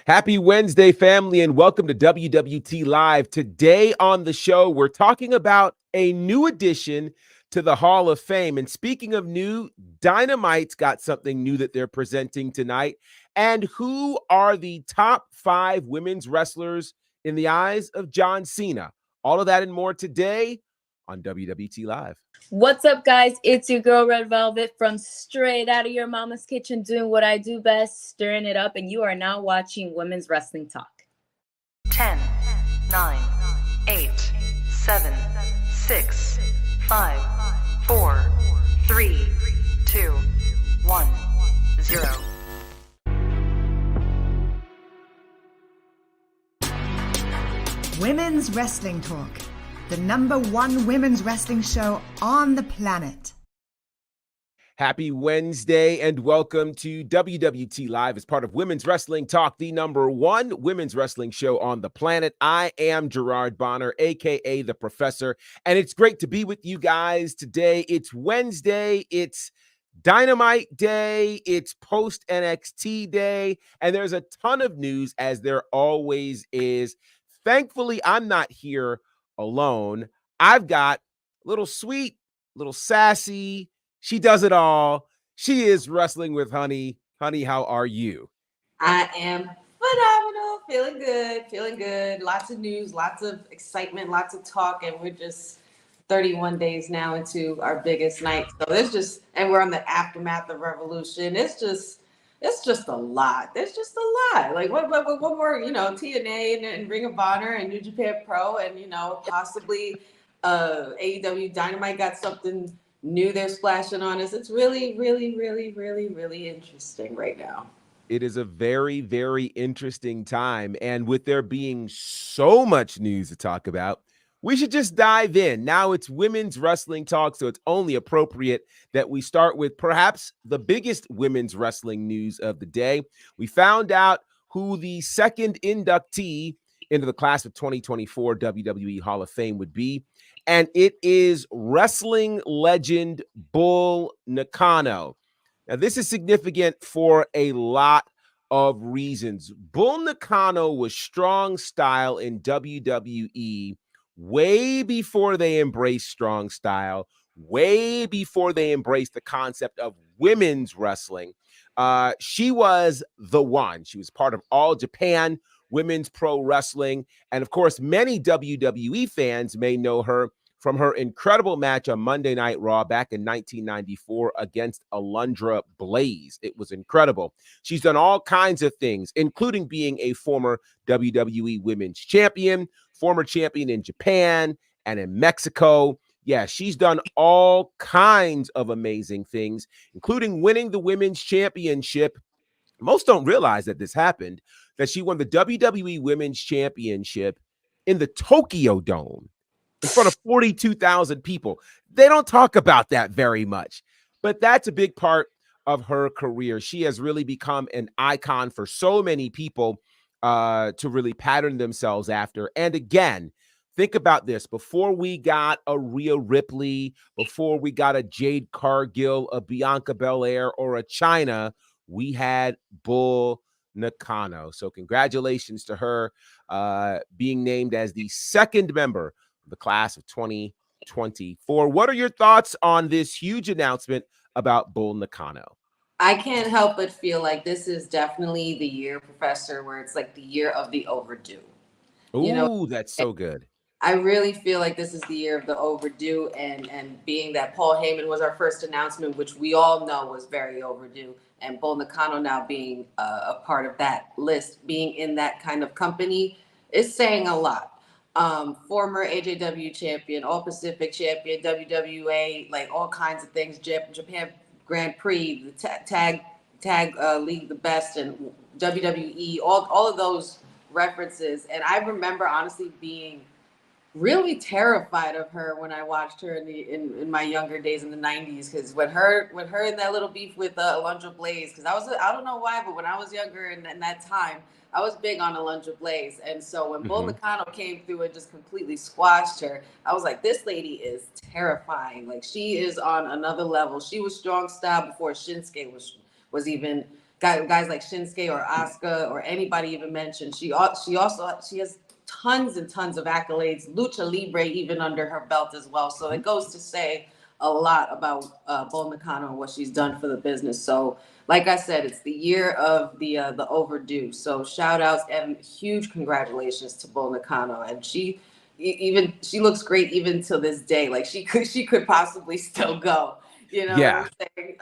Happy Wednesday, family, and welcome to WWT Live. Today on the show, we're talking about a new addition to the Hall of Fame. And speaking of new, Dynamite's got something new that they're presenting tonight. And who are the top 5 women's wrestlers in the eyes of John Cena? All of that and more today on WWT Live. What's up, guys? It's your girl Red Velvet from straight out of your mama's kitchen, doing what I do best, stirring it up, and you are now watching Women's Wrestling Talk. 10, 9, 8, 7, 6, 5, 4, 3, 2, 1, 0. Women's Wrestling Talk, the #1 women's wrestling show on the planet. Happy Wednesday and welcome to WWT Live as part of Women's Wrestling Talk, the #1 women's wrestling show on the planet. I am Gerard Bonner, aka The Professor, and it's great to be with you guys today. It's Wednesday, it's Dynamite Day, it's post NXT Day, and there's a ton of news as there always is. Thankfully, I'm not here alone. I've got little sweet, little sassy. She does it all. She is Wrestling with Honey. Honey, how are you? I am phenomenal. Feeling good. Lots of news, lots of excitement, lots of talk, and we're just 31 days now into our biggest night. So and we're on the aftermath of Revolution. It's just a lot. There's just a lot. Like what more, TNA and Ring of Honor and New Japan Pro and, possibly AEW Dynamite got something new they're splashing on us. It's really, really, really, really, really interesting right now. It is a very, very interesting time. And with there being so much news to talk about, we should just dive in. Now it's Women's Wrestling Talk, so it's only appropriate that we start with perhaps the biggest women's wrestling news of the day. We found out who the second inductee into the class of 2024 WWE Hall of Fame would be, and it is wrestling legend Bull Nakano. Now, this is significant for a lot of reasons. Bull Nakano was strong style in WWE way before they embraced strong style, way before they embraced the concept of women's wrestling. She was the one. She was part of All Japan Women's Pro Wrestling. And of course, many WWE fans may know her from her incredible match on Monday Night Raw back in 1994 against Alundra Blaze. It was incredible. She's done all kinds of things, including being a former WWE Women's Champion, former champion in Japan and in Mexico. Yeah, she's done all kinds of amazing things, including winning the Women's Championship. Most don't realize that this happened, that she won the WWE Women's Championship in the Tokyo Dome in front of 42,000 people. They don't talk about that very much, but that's a big part of her career. She has really become an icon for so many people to really pattern themselves after. And again, think about this. Before we got a Rhea Ripley, before we got a Jade Cargill, a Bianca Belair, or a Chyna, we had Bull Nakano. So congratulations to her being named as the second member of the class of 2024. What are your thoughts on this huge announcement about Bull Nakano? I can't help but feel like this is definitely the year, Professor, where it's like the year of the overdue. Ooh, that's so good. I really feel like this is the year of the overdue, and being that Paul Heyman was our first announcement, which we all know was very overdue, and Bull Nakano now being a part of that list, being in that kind of company, is saying a lot. Former AJW champion, All Pacific champion, WWA, like all kinds of things, Japan Grand Prix, the tag league, the best, and WWE, all of those references. And I remember honestly being really terrified of her when I watched her in my younger days in the 90s, because when her in that little beef with Alundra Blaze, because I don't know why, but when I was younger in that time, I was big on Alundra Blaze. And so when Bull Nakano came through and just completely squashed her, I was like, this lady is terrifying. Like, she is on another level. She was strong style before Shinsuke was even guys like Shinsuke or Asuka or anybody even mentioned. She has tons and tons of accolades, lucha libre even under her belt as well. So it goes to say a lot about Bull Nakano and what she's done for the business. So like I said, it's the year of the overdue. So shout outs and huge congratulations to Bull Nakano. And she looks great even till this day. Like she could possibly still go. You know Yeah. what I'm saying?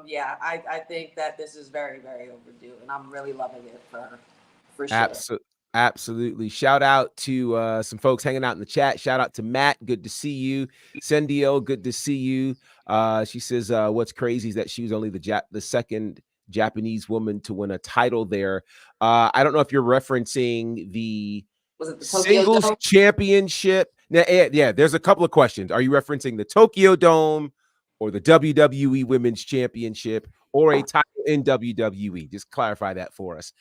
Yeah, I think that this is very, very overdue, and I'm really loving it for her, for sure. Absolutely. Shout out to some folks hanging out in the chat. Shout out to Matt. Good to see you. Sendio, good to see you. She says, what's crazy is that she was only the second Japanese woman to win a title there. I don't know if you're referencing the Was it the Tokyo singles Dome? championship. Now, yeah, there's a couple of questions. Are you referencing the Tokyo Dome or the WWE Women's Championship or a title in WWE? Just clarify that for us.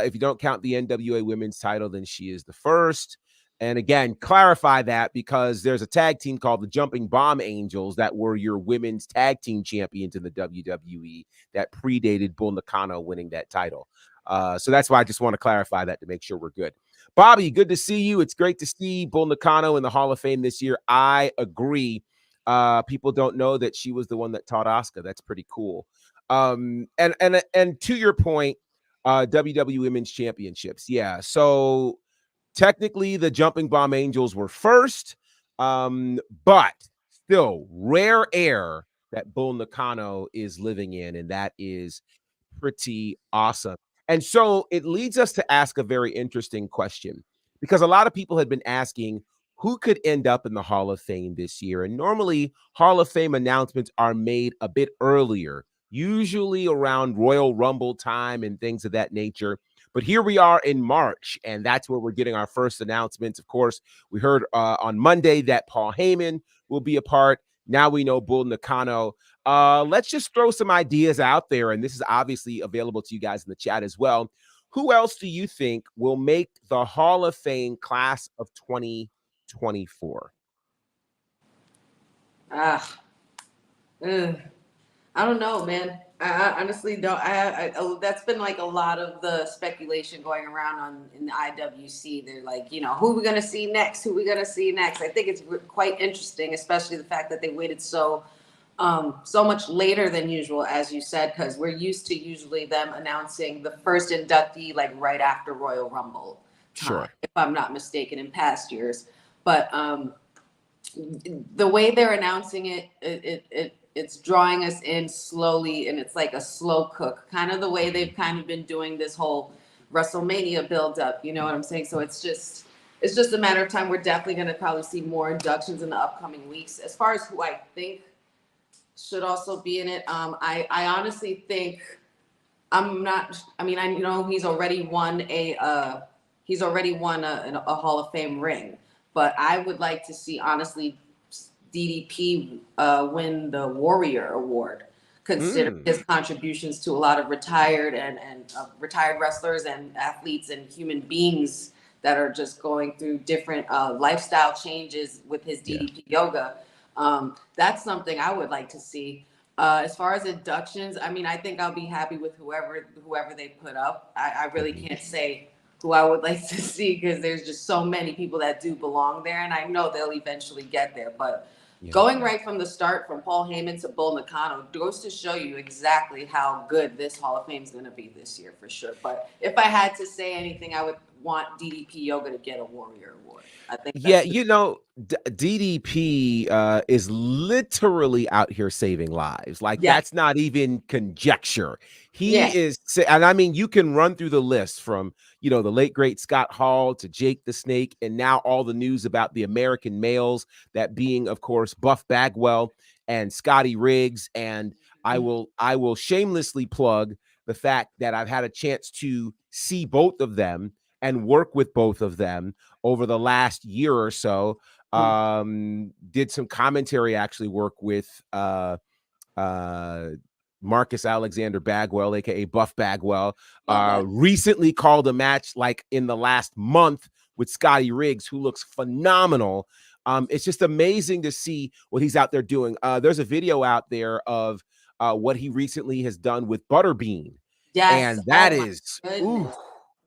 If you don't count the NWA Women's title, then she is the first. And again, clarify that because there's a tag team called the Jumping Bomb Angels that were your women's tag team champions in the WWE that predated Bull Nakano winning that title. So that's why I just want to clarify that to make sure we're good. Bobby, good to see you. It's great to see Bull Nakano in the Hall of Fame this year. I agree. People don't know that she was the one that taught Asuka. That's pretty cool. And to your point, WWE Women's Championships. Yeah. So technically the Jumping Bomb Angels were first, but still rare air that Bull Nakano is living in, and that is pretty awesome. And so it leads us to ask a very interesting question because a lot of people had been asking who could end up in the Hall of Fame this year. And normally, Hall of Fame announcements are made a bit earlier, usually around Royal Rumble time and things of that nature. But here we are in March, and that's where we're getting our first announcements. Of course, we heard on Monday that Paul Heyman will be a part. Now we know Bull Nakano. Let's just throw some ideas out there, and this is obviously available to you guys in the chat as well. Who else do you think will make the Hall of Fame class of 2024? I don't know, man. I honestly don't. That's been like a lot of the speculation going around in the IWC. They're like, who are we gonna see next? Who are we gonna see next? I think it's quite interesting, especially the fact that they waited so much later than usual, as you said, because we're used to usually them announcing the first inductee like right after Royal Rumble time, Sure. if I'm not mistaken, in past years. But the way they're announcing it's drawing us in slowly, and it's like a slow cook, kind of the way they've kind of been doing this whole WrestleMania build up. You know what I'm saying? So it's just a matter of time. We're definitely going to probably see more inductions in the upcoming weeks. As far as who I think should also be in it, I honestly think I'm not. I mean, I know he's already won a Hall of Fame ring, but I would like to see honestly DDP win the Warrior Award, considering his contributions to a lot of retired and retired wrestlers and athletes and human beings that are just going through different lifestyle changes with his DDP yoga. That's something I would like to see. As far as inductions, I mean, I think I'll be happy with whoever they put up. I really can't say who I would like to see because there's just so many people that do belong there, and I know they'll eventually get there. But going right from the start, from Paul Heyman to Bull Nakano, goes to show you exactly how good this Hall of Fame is going to be this year for sure. But if I had to say anything, I would want DDP Yoga to get a Warrior Award. I think DDP is literally out here saving lives. Like that's not even conjecture. He is, and I mean, you can run through the list from the late great Scott Hall to Jake the Snake, and now all the news about the American males, that being, of course, Buff Bagwell and Scotty Riggs. And I will shamelessly plug the fact that I've had a chance to see both of them and work with both of them over the last year or so. Did some commentary, actually work with Marcus Alexander Bagwell, aka Buff Bagwell. Recently called a match like in the last month with Scotty Riggs, who looks phenomenal. It's just amazing to see what he's out there doing. There's a video out there of what he recently has done with Butterbean. Yes. And that Oh my is, ooh, goodness.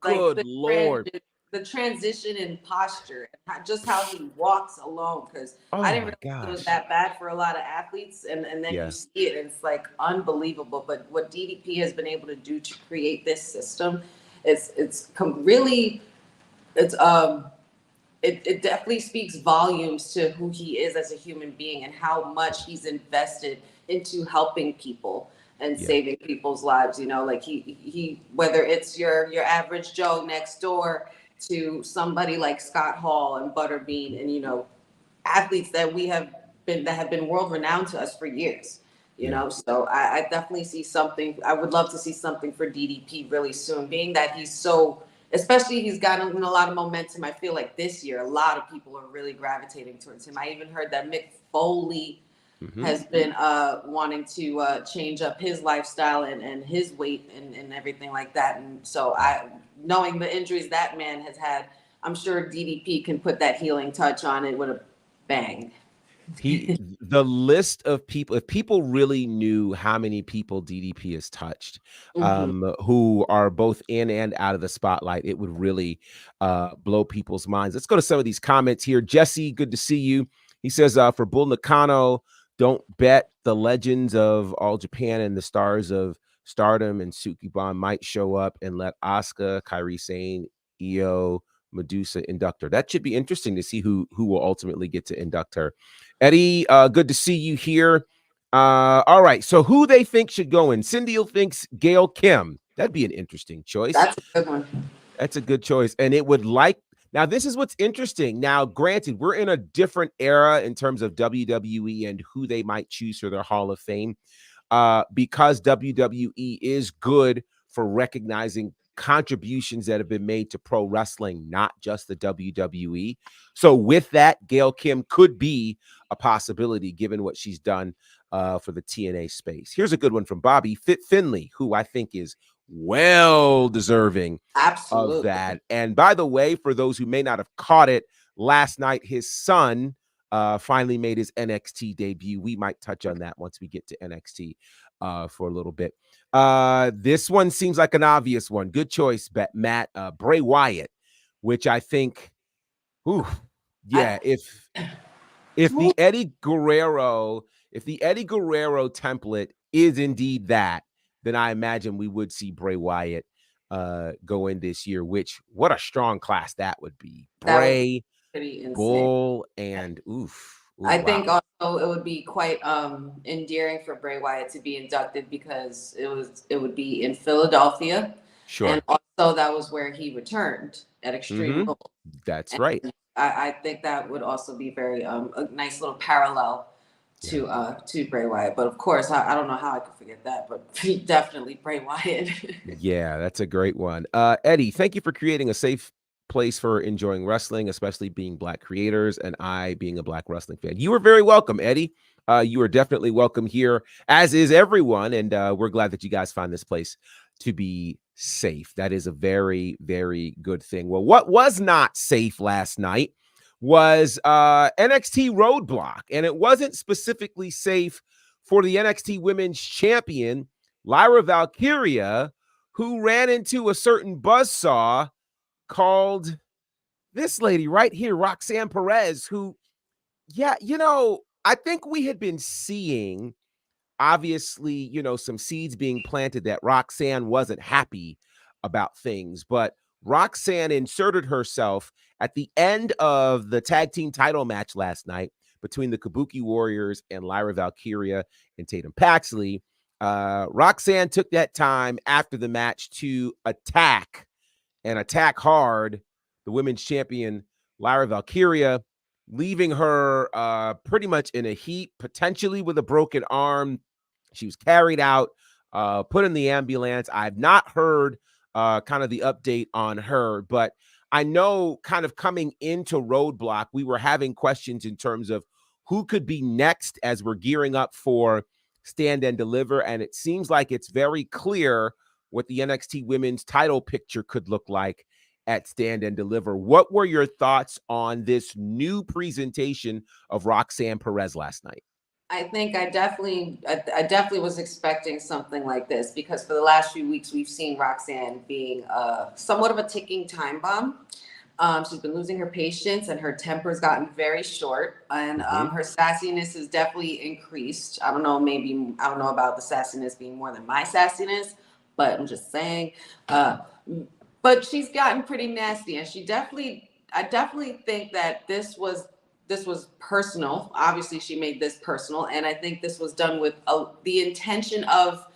Like good Lord. the transition in posture, just how he walks alone. Because I Oh didn't my realize it was gosh. that bad for a lot of athletes, and then Yeah. you see it, and it's like unbelievable. But what DDP has been able to do to create this system, really it's it definitely speaks volumes to who he is as a human being and how much he's invested into helping people and Yeah. saving people's lives. You know, like he whether it's your average Joe next door to somebody like Scott Hall and Butterbean, and athletes that have been world renowned to us for years. So I definitely see something. I would love to see something for DDP really soon, being that especially he's gotten a lot of momentum. I feel like this year, a lot of people are really gravitating towards him. I even heard that Mick Foley has been wanting to change up his lifestyle and his weight and everything like that. And so knowing the injuries that man has had, I'm sure DDP can put that healing touch on it with a bang. The list of people, if people really knew how many people DDP has touched, who are both in and out of the spotlight, it would really blow people's minds. Let's go to some of these comments here. Jesse, good to see you. He says, for Bull Nakano, don't bet the legends of All Japan and the stars of Stardom and Sukiban might show up and let Asuka, Kairi Sane, Io, Medusa induct her. That should be interesting to see who will ultimately get to induct her. Eddie, good to see you here. All right, so who they think should go in? Cindy thinks Gail Kim. That'd be an interesting choice. That's a good one. That's a good choice. And it would now, this is what's interesting. Now, granted, we're in a different era in terms of WWE and who they might choose for their Hall of Fame, because WWE is good for recognizing contributions that have been made to pro wrestling, not just the WWE. So with that, Gail Kim could be a possibility given what she's done for the TNA space. Here's a good one from Bobby Finley, who I think is well deserving of that. And by the way, for those who may not have caught it, last night his son finally made his NXT debut. We might touch on that once we get to NXT for a little bit. This one seems like an obvious one. Good choice, Matt. Bray Wyatt, which I think, if the Eddie Guerrero template is indeed that, then I imagine we would see Bray Wyatt go in this year, which what a strong class that would be. Bray, Bull, and I think also it would be quite endearing for Bray Wyatt to be inducted because it would be in Philadelphia. Sure. And also that was where he returned at Extreme Rules. That's right. I think that would also be very a nice little parallel to Bray Wyatt. But of course, I don't know how I could forget that, but definitely Bray Wyatt. Yeah, that's a great one. Eddie, thank you for creating a safe place for enjoying wrestling, especially being Black creators and I being a Black wrestling fan. You are very welcome, Eddie. You are definitely welcome here, as is everyone. And we're glad that you guys find this place to be safe. That is a very, very good thing. Well, what was not safe last night was NXT Roadblock. And it wasn't specifically safe for the NXT Women's Champion, Lyra Valkyria, who ran into a certain buzzsaw called this lady right here, Roxanne Perez, who, I think we had been seeing, obviously, some seeds being planted that Roxanne wasn't happy about things, but Roxanne inserted herself at the end of the tag team title match last night between the Kabuki Warriors and Lyra Valkyria and Tatum Paxley. Roxanne took that time after the match to attack hard the women's champion, Lyra Valkyria, leaving her pretty much in a heap, potentially with a broken arm. She was carried out, put in the ambulance. I've not heard kind of the update on her, but I know kind of coming into Roadblock, we were having questions in terms of who could be next as we're gearing up for Stand and Deliver. And it seems like it's very clear what the NXT women's title picture could look like at Stand and Deliver. What were your thoughts on this new presentation of Roxanne Perez last night? I think I definitely was expecting something like this, because for the last few weeks we've seen Roxanne being somewhat of a ticking time bomb. She's been losing her patience, and her temper's gotten very short, and her sassiness has definitely increased. I don't know about the sassiness being more than my sassiness, but I'm just saying. But she's gotten pretty nasty, and I definitely think that this was personal. Obviously, she made this personal, and I think this was done with the intention of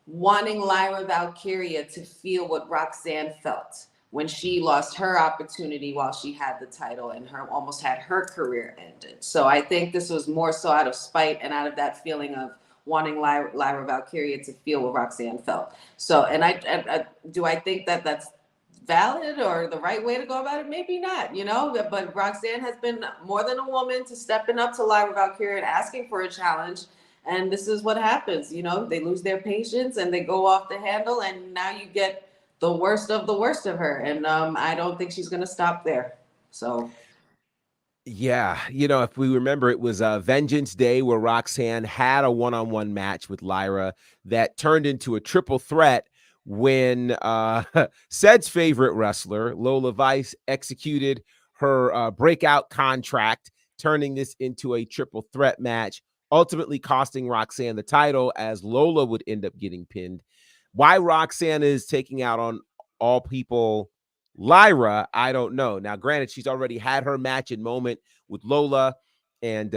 wanting Lyra Valkyria to feel what Roxanne felt when she lost her opportunity while she had the title and almost had her career ended. So I think this was more so out of spite and out of that feeling of wanting Lyra Valkyria to feel what Roxanne felt. So, and I do I think that that's valid or the right way to go about it? Maybe not, but Roxanne has been more than a woman to stepping up to Lyra Valkyria and asking for a challenge. And this is what happens, they lose their patience and they go off the handle, and now you get the worst of her. And I don't think she's going to stop there. So. Yeah, if we remember, it was Vengeance Day where Roxanne had a one-on-one match with Lyra that turned into a triple threat when Ced's favorite wrestler, Lola Vice, executed her breakout contract, turning this into a triple threat match, ultimately costing Roxanne the title as Lola would end up getting pinned. Why Roxanne is taking out on all people Lyra, I don't know. Now, granted, she's already had her match in Moment with Lola, and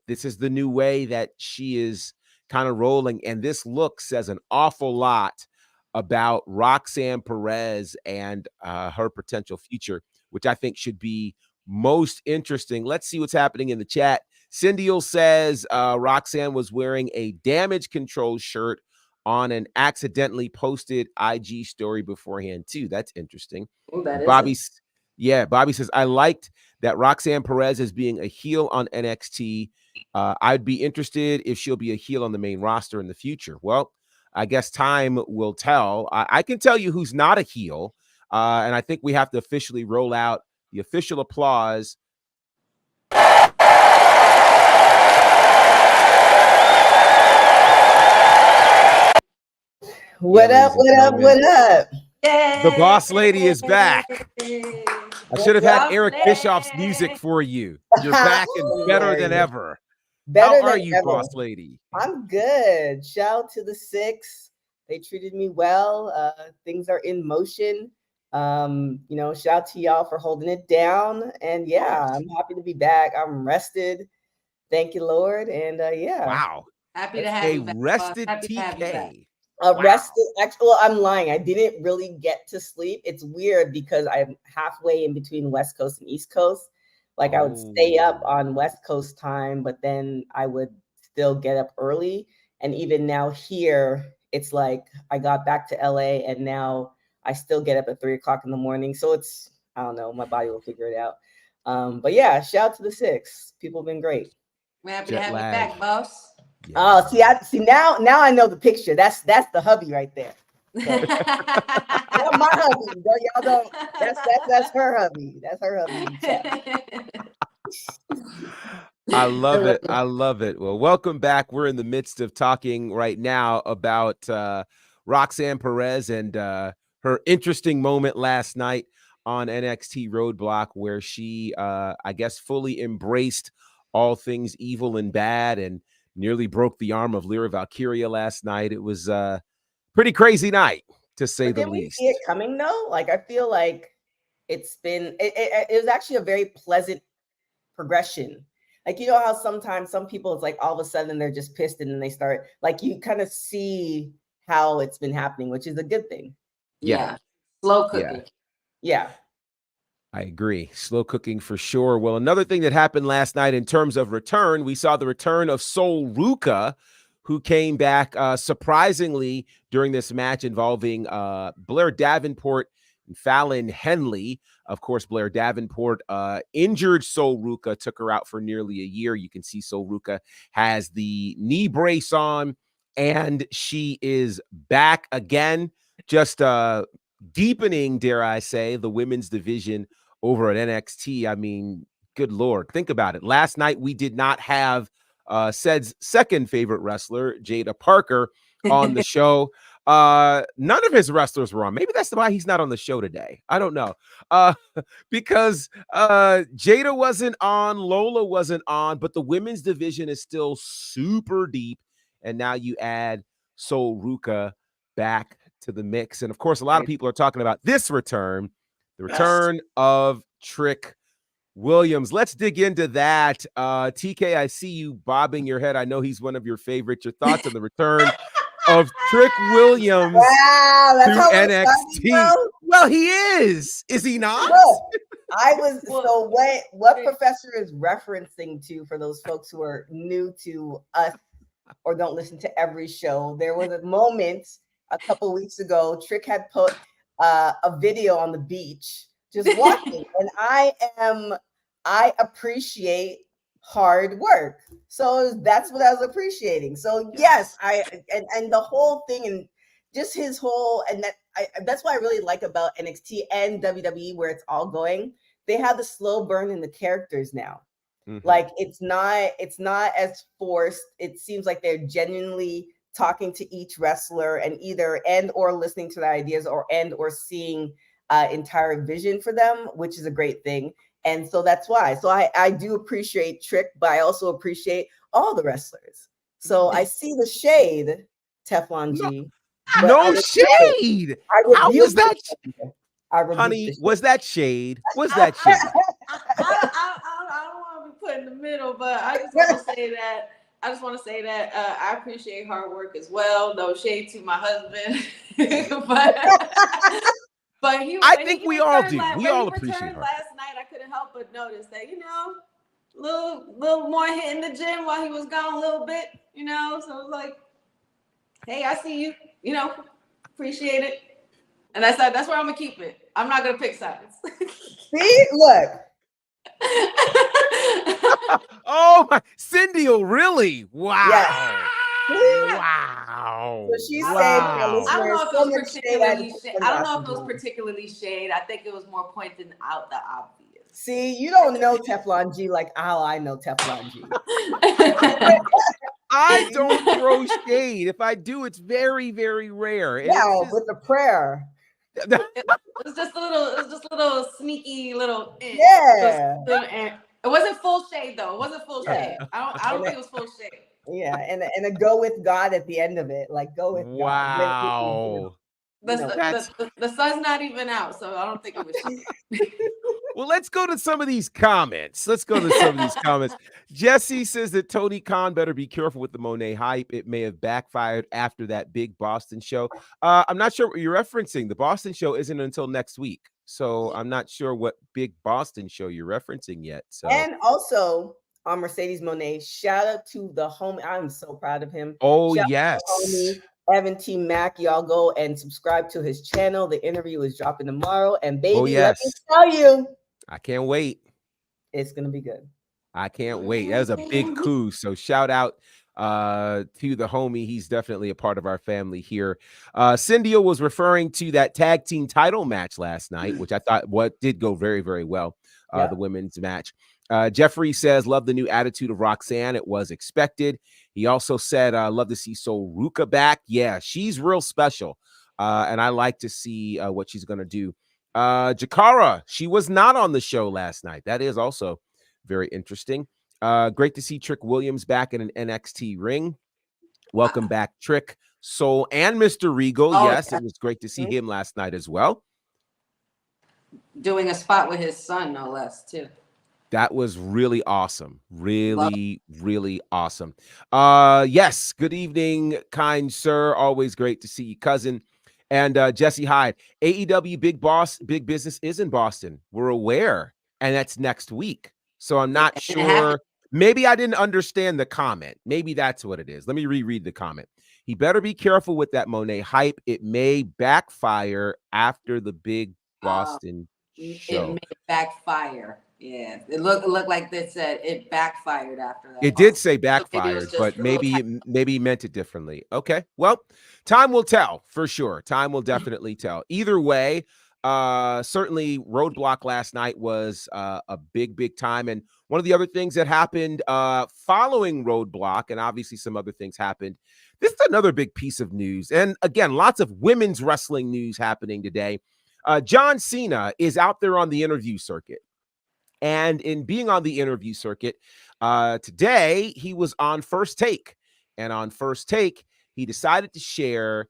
this is the new way that she is kind of rolling. And this look says an awful lot about Roxanne Perez and her potential future, which I think should be most interesting. Let's see what's happening in the chat. Cindy'll says Roxanne was wearing a Damage Control shirt on an accidentally posted IG story beforehand too. That's interesting. Ooh, that Bobby says, I liked that Roxanne Perez is being a heel on NXT. I'd be interested if she'll be a heel on the main roster in the future. Well, I guess time will tell. I can tell you who's not a heel. And I think we have to officially roll out the official applause. What up? Yay! The boss lady is back. I should have had Eric Bischoff's music for you. You're back and better than ever. How are you, boss lady? I'm good. Shout out to the Six. They treated me well. Things are in motion. Shout out to y'all for holding it down. And yeah, I'm happy to be back. I'm rested. Thank you, Lord. And yeah. Wow. Happy to have you back. Rested TK. Rested. Actually, well, I'm lying. I didn't really get to sleep. It's weird because I'm halfway in between West Coast and East Coast. Like I would stay up on West Coast time, but then I would still get up early. And even now here, it's like I got back to LA and now I still get up at 3:00 in the morning. So it's, I don't know, my body will figure it out. But yeah, shout out to the Six. People have been great. We're happy to have you back, boss. Yeah. Oh, see now I know the picture. That's the hubby right there. So, that's my hubby. Y'all don't. That's her hubby. That's her hubby. I love it. I love it. Well, welcome back. We're in the midst of talking right now about Roxanne Perez and her interesting moment last night on NXT Roadblock, where she, I guess, fully embraced all things evil and bad and nearly broke the arm of Lyra Valkyria last night. It was a pretty crazy night, to say the least. See it coming though? Like I feel like it was actually a very pleasant progression. Like, you know how sometimes some people, it's like all of a sudden they're just pissed and then they start, like, you kind of see how it's been happening, which is a good thing. Yeah. Slow cooking. Yeah. I agree. Slow cooking for sure. Well, another thing that happened last night in terms of return, we saw the return of Soul Ruka, who came back surprisingly during this match involving Blair Davenport and Fallon Henley. Of course, Blair Davenport injured Soul Ruka, took her out for nearly a year. You can see Soul Ruka has the knee brace on, and she is back again, just deepening, dare I say, the women's division over at NXT. I mean, good Lord, think about it. Last night, we did not have Ced's second favorite wrestler, Jada Parker, on the show. None of his wrestlers were on. Maybe that's why he's not on the show today. I don't know. Because Jada wasn't on, Lola wasn't on, but the women's division is still super deep. And now you add Sol Ruka back to the mix. And of course, a lot of people are talking about this return, the return of Trick Williams. Let's dig into that. TK, I see you bobbing your head. I know he's one of your favorites. Your thoughts on the return of Trick Williams that's to how NXT? Well, he is he not? Look, what Professor is referencing to, for those folks who are new to us or don't listen to every show, there was a moment a couple weeks ago, Trick had put a video on the beach just walking, and I appreciate hard work, so that's what I was appreciating. So yes, and the whole thing, and just his whole, and that's what I really like about NXT and WWE, where it's all going. They have the slow burn in the characters now. Like it's not as forced. It seems like they're genuinely talking to each wrestler and or listening to their ideas or seeing entire vision for them, which is a great thing. And so that's why. So I do appreciate Trick, but I also appreciate all the wrestlers. So I see the shade, Teflon G. No shade. How was that? Honey, was that shade? Was that shade? I don't want to be put in the middle, but I just want to say that I appreciate hard work as well. No shade to my husband, but I think we all do. We all appreciate her. Last night, I couldn't help but notice that, little more hitting the gym while he was gone a little bit, So it was like, hey, I see you, appreciate it. And that's where I'm gonna keep it. I'm not gonna pick sides. See, look. Oh my, Cindy, really? Wow. Yes. Wow. So she's saying, I don't know if it was particularly shade. I think it was more pointing out the obvious. See, you don't know Teflon G like how I know Teflon G. I don't throw shade. If I do, it's very, very rare. With the prayer. It was just a little sneaky little. Yeah. It wasn't full shade though. It wasn't full shade. I don't think it was full shade. Yeah, and a go with God at the end of it, like go with God. Wow. The sun's not even out, so I don't think it was shade. Well, let's go to some of these comments. Jesse says that Tony Khan better be careful with the Monet hype. It may have backfired after that big Boston show. I'm not sure what you're referencing. The Boston show isn't until next week, so I'm not sure what big Boston show you're referencing yet. So, and also on Mercedes Monet, shout out to the homie. I'm so proud of him. Oh, shout yes. Evan T. Mack, y'all go and subscribe to his channel. The interview is dropping tomorrow. And baby, let me tell you, I can't wait. It's going to be good. I can't wait. That was a big coup. So shout out to the homie. He's definitely a part of our family here. Cindy was referring to that tag team title match last night, which I thought did go very, very well. The women's match. Jeffrey says, love the new attitude of Roxanne. It was expected. He also said, love to see Sol Ruka back. Yeah, she's real special. And I like to see what she's going to do. Jakara, she was not on the show last night. That is also very interesting. Great to see Trick Williams back in an NXT ring. Welcome back, Trick, Sol, and Mr. Regal. Yes, it was great to see him last night as well. Doing a spot with his son, no less, too. That was really awesome. Really, really awesome. Yes. Good evening, kind sir. Always great to see you, cousin. And Jesse Hyde, AEW Big Business is in Boston. We're aware. And that's next week. So I'm not sure. Maybe I didn't understand the comment. Maybe that's what it is. Let me reread the comment. He better be careful with that Monet hype. It may backfire after the big Boston show. It may backfire. Yeah, it looked like they said it backfired after that. It did say backfired, but maybe he meant it differently. Okay, well, time will tell for sure. Time will definitely tell. Either way, Certainly Roadblock last night was a big time. And one of the other things that happened following Roadblock, and obviously some other things happened, this is another big piece of news. And again, lots of women's wrestling news happening today. John Cena is out there on the interview circuit. And in being on the interview circuit, today he was on First Take. And on First Take, he decided to share,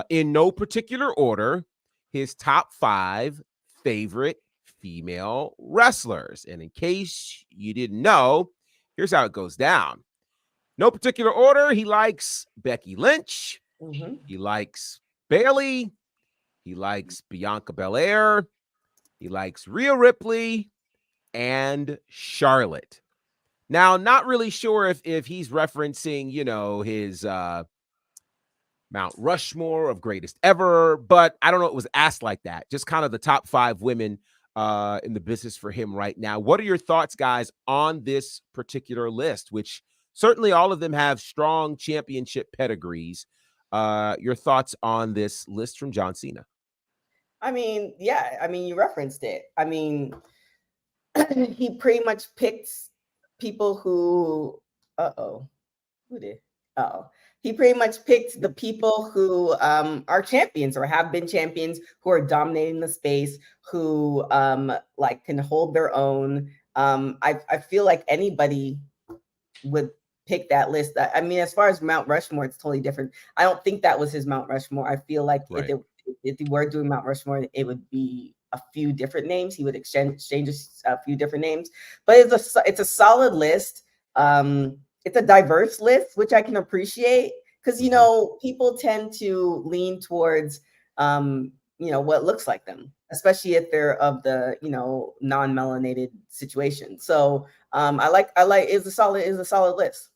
in no particular order, his top 5 favorite female wrestlers. And in case you didn't know, here's how it goes down. No particular order. He likes Becky Lynch. Mm-hmm. He likes Bayley. He likes Bianca Belair. He likes Rhea Ripley and Charlotte. Now, not really sure if he's referencing, his Mount Rushmore of greatest ever, but I don't know. It was asked like that. Just kind of the top 5 women in the business for him right now. What are your thoughts, guys, on this particular list, which certainly all of them have strong championship pedigrees? Your thoughts on this list from John Cena? I mean, yeah. I mean, you referenced it. I mean, he pretty much picks people who. He pretty much picked the people who are champions or have been champions, who are dominating the space, who can hold their own. I feel like anybody would pick that list. I mean, as far as Mount Rushmore, it's totally different. I don't think that was his Mount Rushmore. I feel like if they were doing Mount Rushmore, it would be a few different names. He would exchange a few different names, but it's a solid list. It's a diverse list, which I can appreciate, because people tend to lean towards what looks like them, especially if they're of the non-melanated situation. So I like it's a solid list.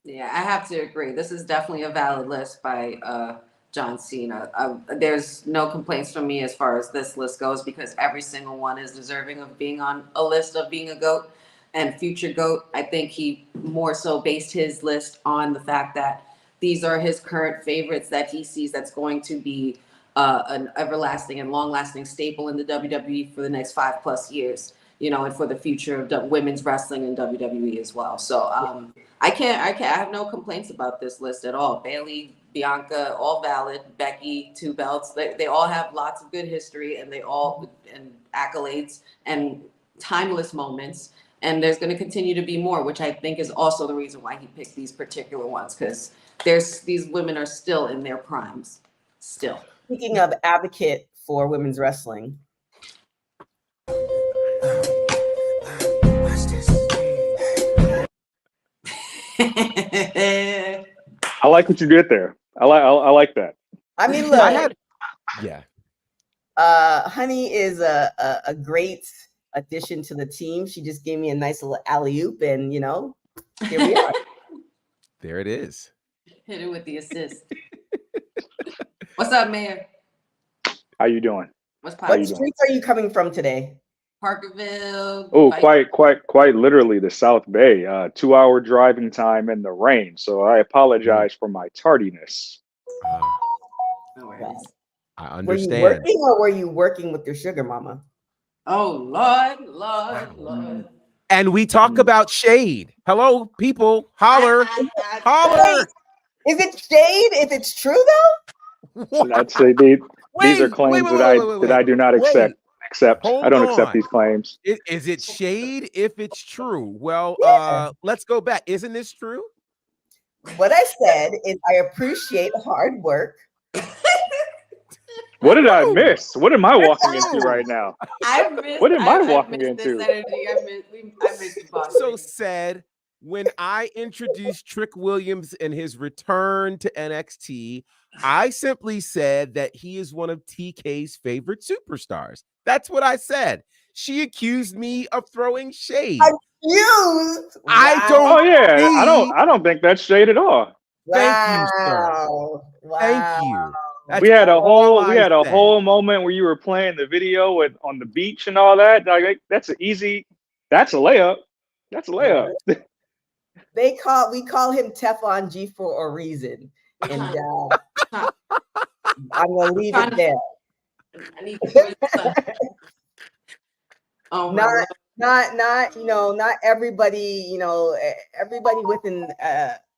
Yeah, I have to agree. This is definitely a valid list by John Cena. There's no complaints from me as far as this list goes, because every single one is deserving of being on a list of being a GOAT and future GOAT. I think he more so based his list on the fact that these are his current favorites that he sees that's going to be an everlasting and long-lasting staple in the WWE for the next 5+ years, and for the future of women's wrestling in WWE as well. So I have no complaints about this list at all. Bayley, Bianca, all valid. Becky, 2 belts. They all have lots of good history, and they all and accolades and timeless moments. And there's going to continue to be more, which I think is also the reason why he picked these particular ones, because these women are still in their primes. Still. Speaking of advocate for women's wrestling. I like what you did there. I like that. I mean, look. Yeah. Honey is a great addition to the team. She just gave me a nice little alley-oop, and here we are. There it is. Hit it with the assist. What's up, Mayor? How you doing? What streets are you coming from today? Parkerville. Oh, quite literally the South Bay. 2-hour driving time in the rain. So I apologize for my tardiness. No worries. I understand. Were you working, or were you working with your sugar mama? Oh, Lord. And we talk about shade. Hello, people. Holler. Holler. Is it shade if it's true, though? I'd say these are claims that I do not accept. I don't accept these claims. Is it shade if it's true? Well, let's go back. Isn't this true? What I said is I appreciate hard work. What did I miss? What am I walking into right now? What am I walking into? I missed So said when I introduced Trick Williams and his return to NXT, I simply said that he is one of TK's favorite superstars. That's what I said. She accused me of throwing shade. Accused? I don't. Oh yeah, I don't think that's shade at all. Thank you, sir. Wow. Thank you. That's we had a whole moment where you were playing the video on the beach and all that. Like, that's a layup. That's a layup. We call him Teflon G for a reason, and I'm gonna leave it there. I need to join the club. Oh my Lord. Not not everybody, everybody within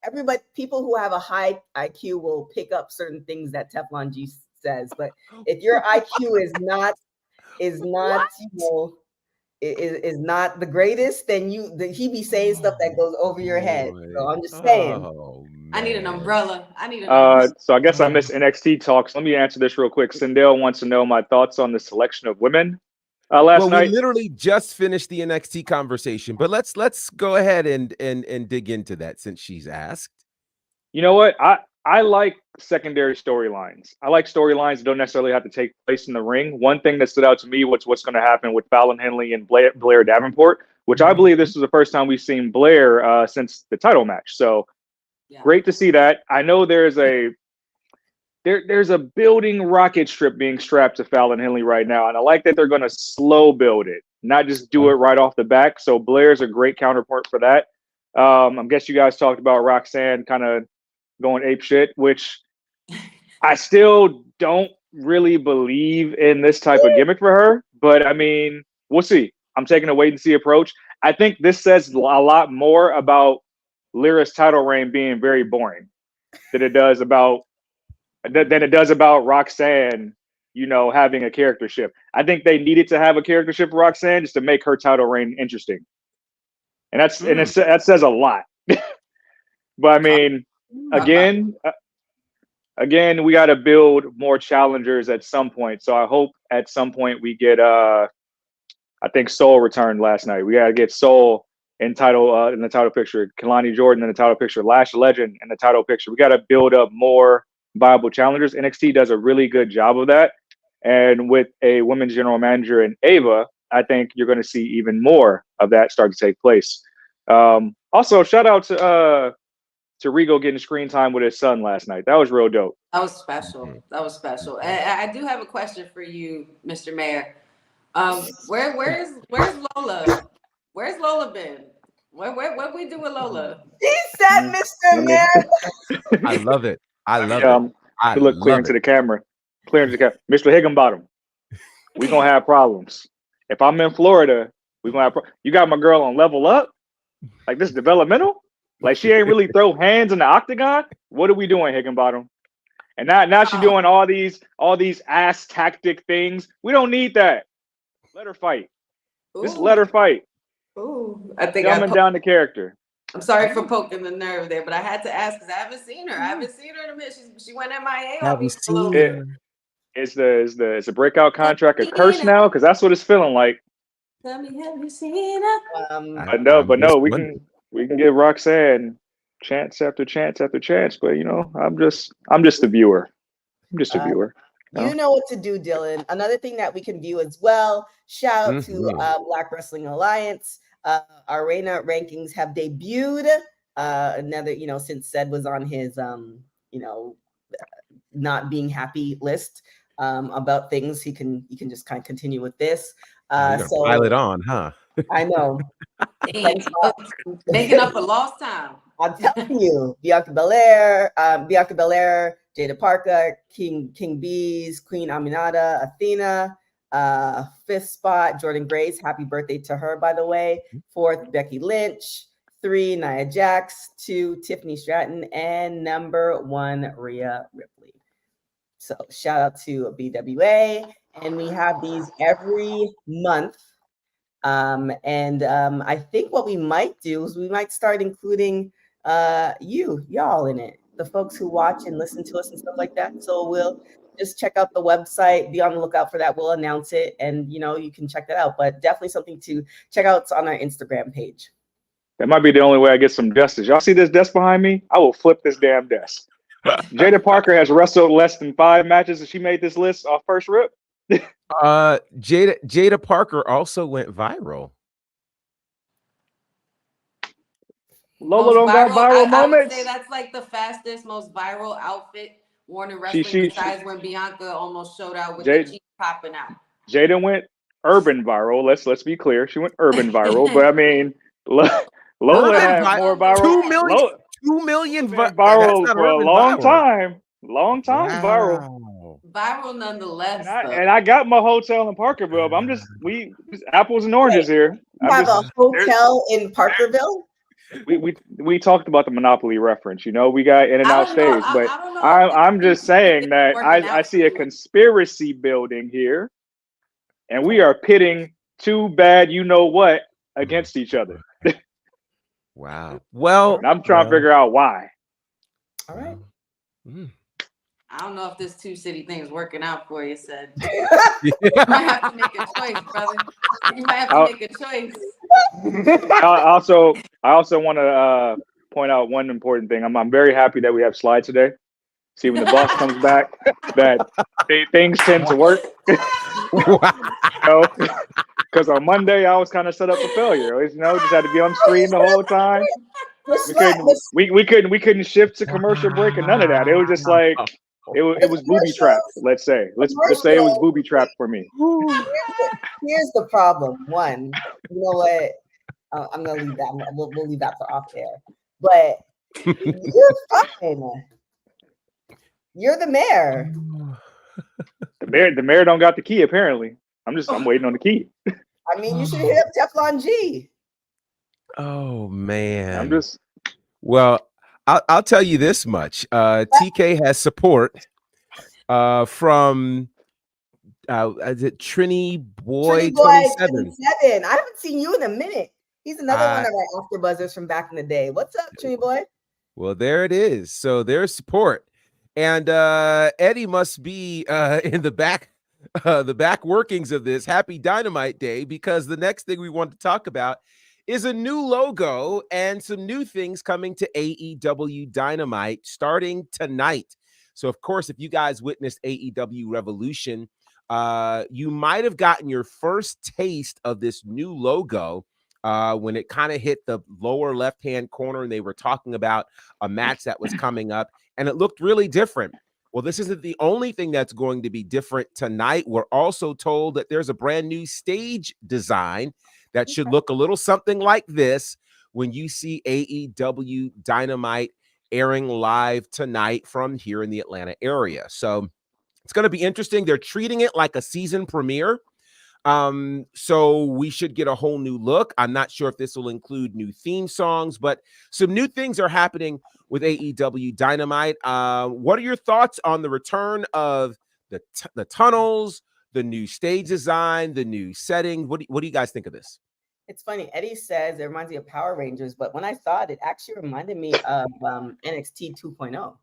everybody, people who have a high IQ will pick up certain things that Teflon G says, but if your IQ is not is not the greatest, then he be saying stuff that goes over your head. So I'm just saying. I need an umbrella. So I guess I missed NXT talks. Let me answer this real quick. Sindel wants to know my thoughts on the selection of women last night. We literally just finished the NXT conversation, but let's go ahead and dig into that since she's asked. You know what? I like secondary storylines. I like storylines that don't necessarily have to take place in the ring. One thing that stood out to me was what's going to happen with Fallon Henley and Blair Davenport, which I believe this is the first time we've seen Blair since the title match. So great to see that. I know there's a building rocket strip being strapped to Fallon Henley right now, and I like that they're going to slow build it, not just do it right off the back. So Blair's a great counterpart for that. I guess you guys talked about Roxanne kind of going ape shit, which I still don't really believe in this type of gimmick for her. But I mean, we'll see. I'm taking a wait and see approach. I think this says a lot more about Lyra's title reign being very boring than it does about Roxanne, having a character shift. I think they needed to have a character shift for Roxanne just to make her title reign interesting. And that says a lot. But I mean, again, we got to build more challengers at some point. So I hope at some point we get I think Soul returned last night. We got to get Soul in the title picture, Kalani Jordan in the title picture, Lash Legend in the title picture. We got to build up more viable challengers. NXT does a really good job of that. And with a women's general manager in Ava, I think you're going to see even more of that start to take place. Also, shout out to Rigo getting screen time with his son last night. That was real dope. That was special. And I do have a question for you, Mr. Mayor. Where's Lola? Where's Lola been? What we do with Lola? He said, Mr. Mayor. I love it. I look clear into the camera. Mr. Higginbottom, we're going to have problems. If I'm in Florida, we're going to have you got my girl on Level Up? Like this developmental? Like she ain't really throw hands in the octagon? What are we doing, Higginbottom? And now she's doing all these ass tactic things. We don't need that. Let her fight. Just let her fight. Ooh, I think dumbing down the character. I'm sorry for poking the nerve there, but I had to ask because I haven't seen her. I haven't seen her in a minute. She went MIA. Have you seen her? Is the breakout contract a curse now? Because that's what it's feeling like. Tell me, have you seen her? But no, we can give Roxanne chance after chance after chance. But I'm just the viewer. I'm just a viewer. You know what to do, Dylan. Another thing that we can view as well. Shout out to Black Wrestling Alliance. Our Reina rankings have debuted. Another, since Ced was on his not being happy list about things, he can just kind of continue with this. So pile it on, huh? I know. Making up for lost time. I'm telling you, Bianca Belair, Jada Parker, King Bees, Queen Aminata, Athena, 5th spot, Jordan Grace. Happy birthday to her, by the way. 4th, Becky Lynch. 3, Nia Jax. 2, Tiffany Stratton. And number 1, Rhea Ripley. So shout out to BWA. And we have these every month. I think what we might do is we might start including y'all in it, the folks who watch and listen to us and stuff like that. So we'll just check out the website, be on the lookout for that. We'll announce it, and you can check that out. But definitely something to check out. It's on our Instagram page. That might be the only way I get some justice. Y'all see this desk behind me? I will flip this damn desk. Jada Parker has wrestled less than 5 matches, and she made this list off first rip. Jada Parker also went viral. Lola don't got viral moments. I would say that's like the fastest, most viral outfit worn in wrestling besides when Bianca almost showed out with the cheeks popping out. Jada went urban viral. Let's be clear. She went urban viral. But I mean, Lola had more viral. 2 million viral for a long time. Long time viral. Viral nonetheless, though. And I got my hotel in Parkerville, but I'm just apples and oranges here. You have a hotel in Parkerville? We talked about the Monopoly reference. You know, we got in and I out don't know. stays, but I don't know. I'm just saying that Working I out see a for you. conspiracy building here, and we are pitting two bad you know what against each other. Wow. Well, And I'm trying to figure out why. All right. I don't know if this two-city thing is working out for you, said. You might have to make a choice, brother. You might have to make a choice. I also want to point out one important thing. I'm very happy that we have Slide today. See, when the boss comes back, that things tend to work. Because on Monday I was kind of set up for failure. You know, just had to be on screen the whole time. We couldn't shift to commercial break or none of that. It was just like it was booby trapped. Let's say it was booby trapped for me. Here's the problem. One, you know what? I'm gonna leave that. We'll leave that for off air. But you're fine. You're the mayor. The mayor don't got the key apparently. I'm waiting on the key. I mean, you should hit up Teflon G. Oh man. Well, I'll tell you this much. TK has support from is it Trini Boy 27? I haven't seen you in a minute. He's another one of our after buzzers from back in the day. What's up, Trini Boy? Well, there it is. So there's support. And Eddie must be in the back workings of this. Happy Dynamite Day, because the next thing we want to talk about is a new logo and some new things coming to AEW Dynamite starting tonight. So, of course, if you guys witnessed AEW Revolution, you might have gotten your first taste of this new logo when it kind of hit the lower left-hand corner and they were talking about a match that was coming up, and it looked really different. Well, this isn't the only thing that's going to be different tonight. We're also told that there's a brand new stage design that should look a little something like this when you see AEW Dynamite airing live tonight from here in the Atlanta area. So it's going to be interesting. They're treating it like a season premiere. So we should get a whole new look. I'm not sure if this will include new theme songs, but some new things are happening with AEW Dynamite. What are your thoughts on the return of the tunnels, the new stage design, the new setting? What do you guys think of this? It's funny. Eddie says it reminds me of Power Rangers, but when I saw it, it actually reminded me of NXT 2.0.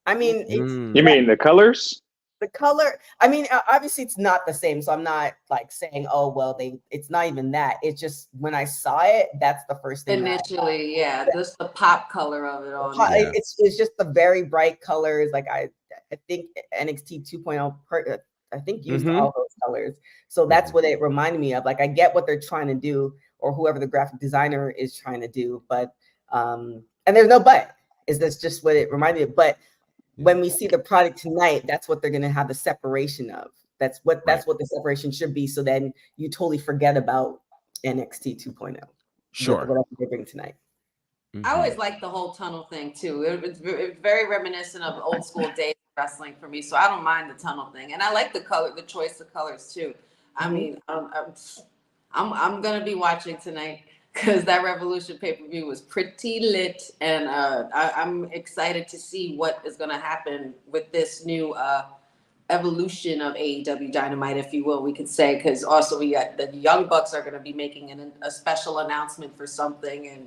I mean, you mean the colors? The color, I mean, obviously it's not the same. So I'm not like saying, oh, well, it's not even that. It's just when I saw it, that's the first thing. Initially, yeah, just the pop color of it all. Yeah. It's just the very bright colors. Like I think NXT 2.0, I think used all those colors. So that's what it reminded me of. Like I get what they're trying to do, or whoever the graphic designer is trying to do, but and there's no but. Is this just what it reminded me of? But when we see the product tonight, that's what they're going to have the separation of. That's what the separation should be. So then you totally forget about NXT 2.0. Sure. Whatever they bring tonight. I always like the whole tunnel thing too. It's very reminiscent of old school days of wrestling for me. So I don't mind the tunnel thing, and I like the choice of colors too. I mean, I'm gonna be watching tonight because that Revolution pay-per-view was pretty lit, and I'm excited to see what is going to happen with this new evolution of AEW Dynamite, if you will, we could say, because also we got the Young Bucks are going to be making a special announcement for something, and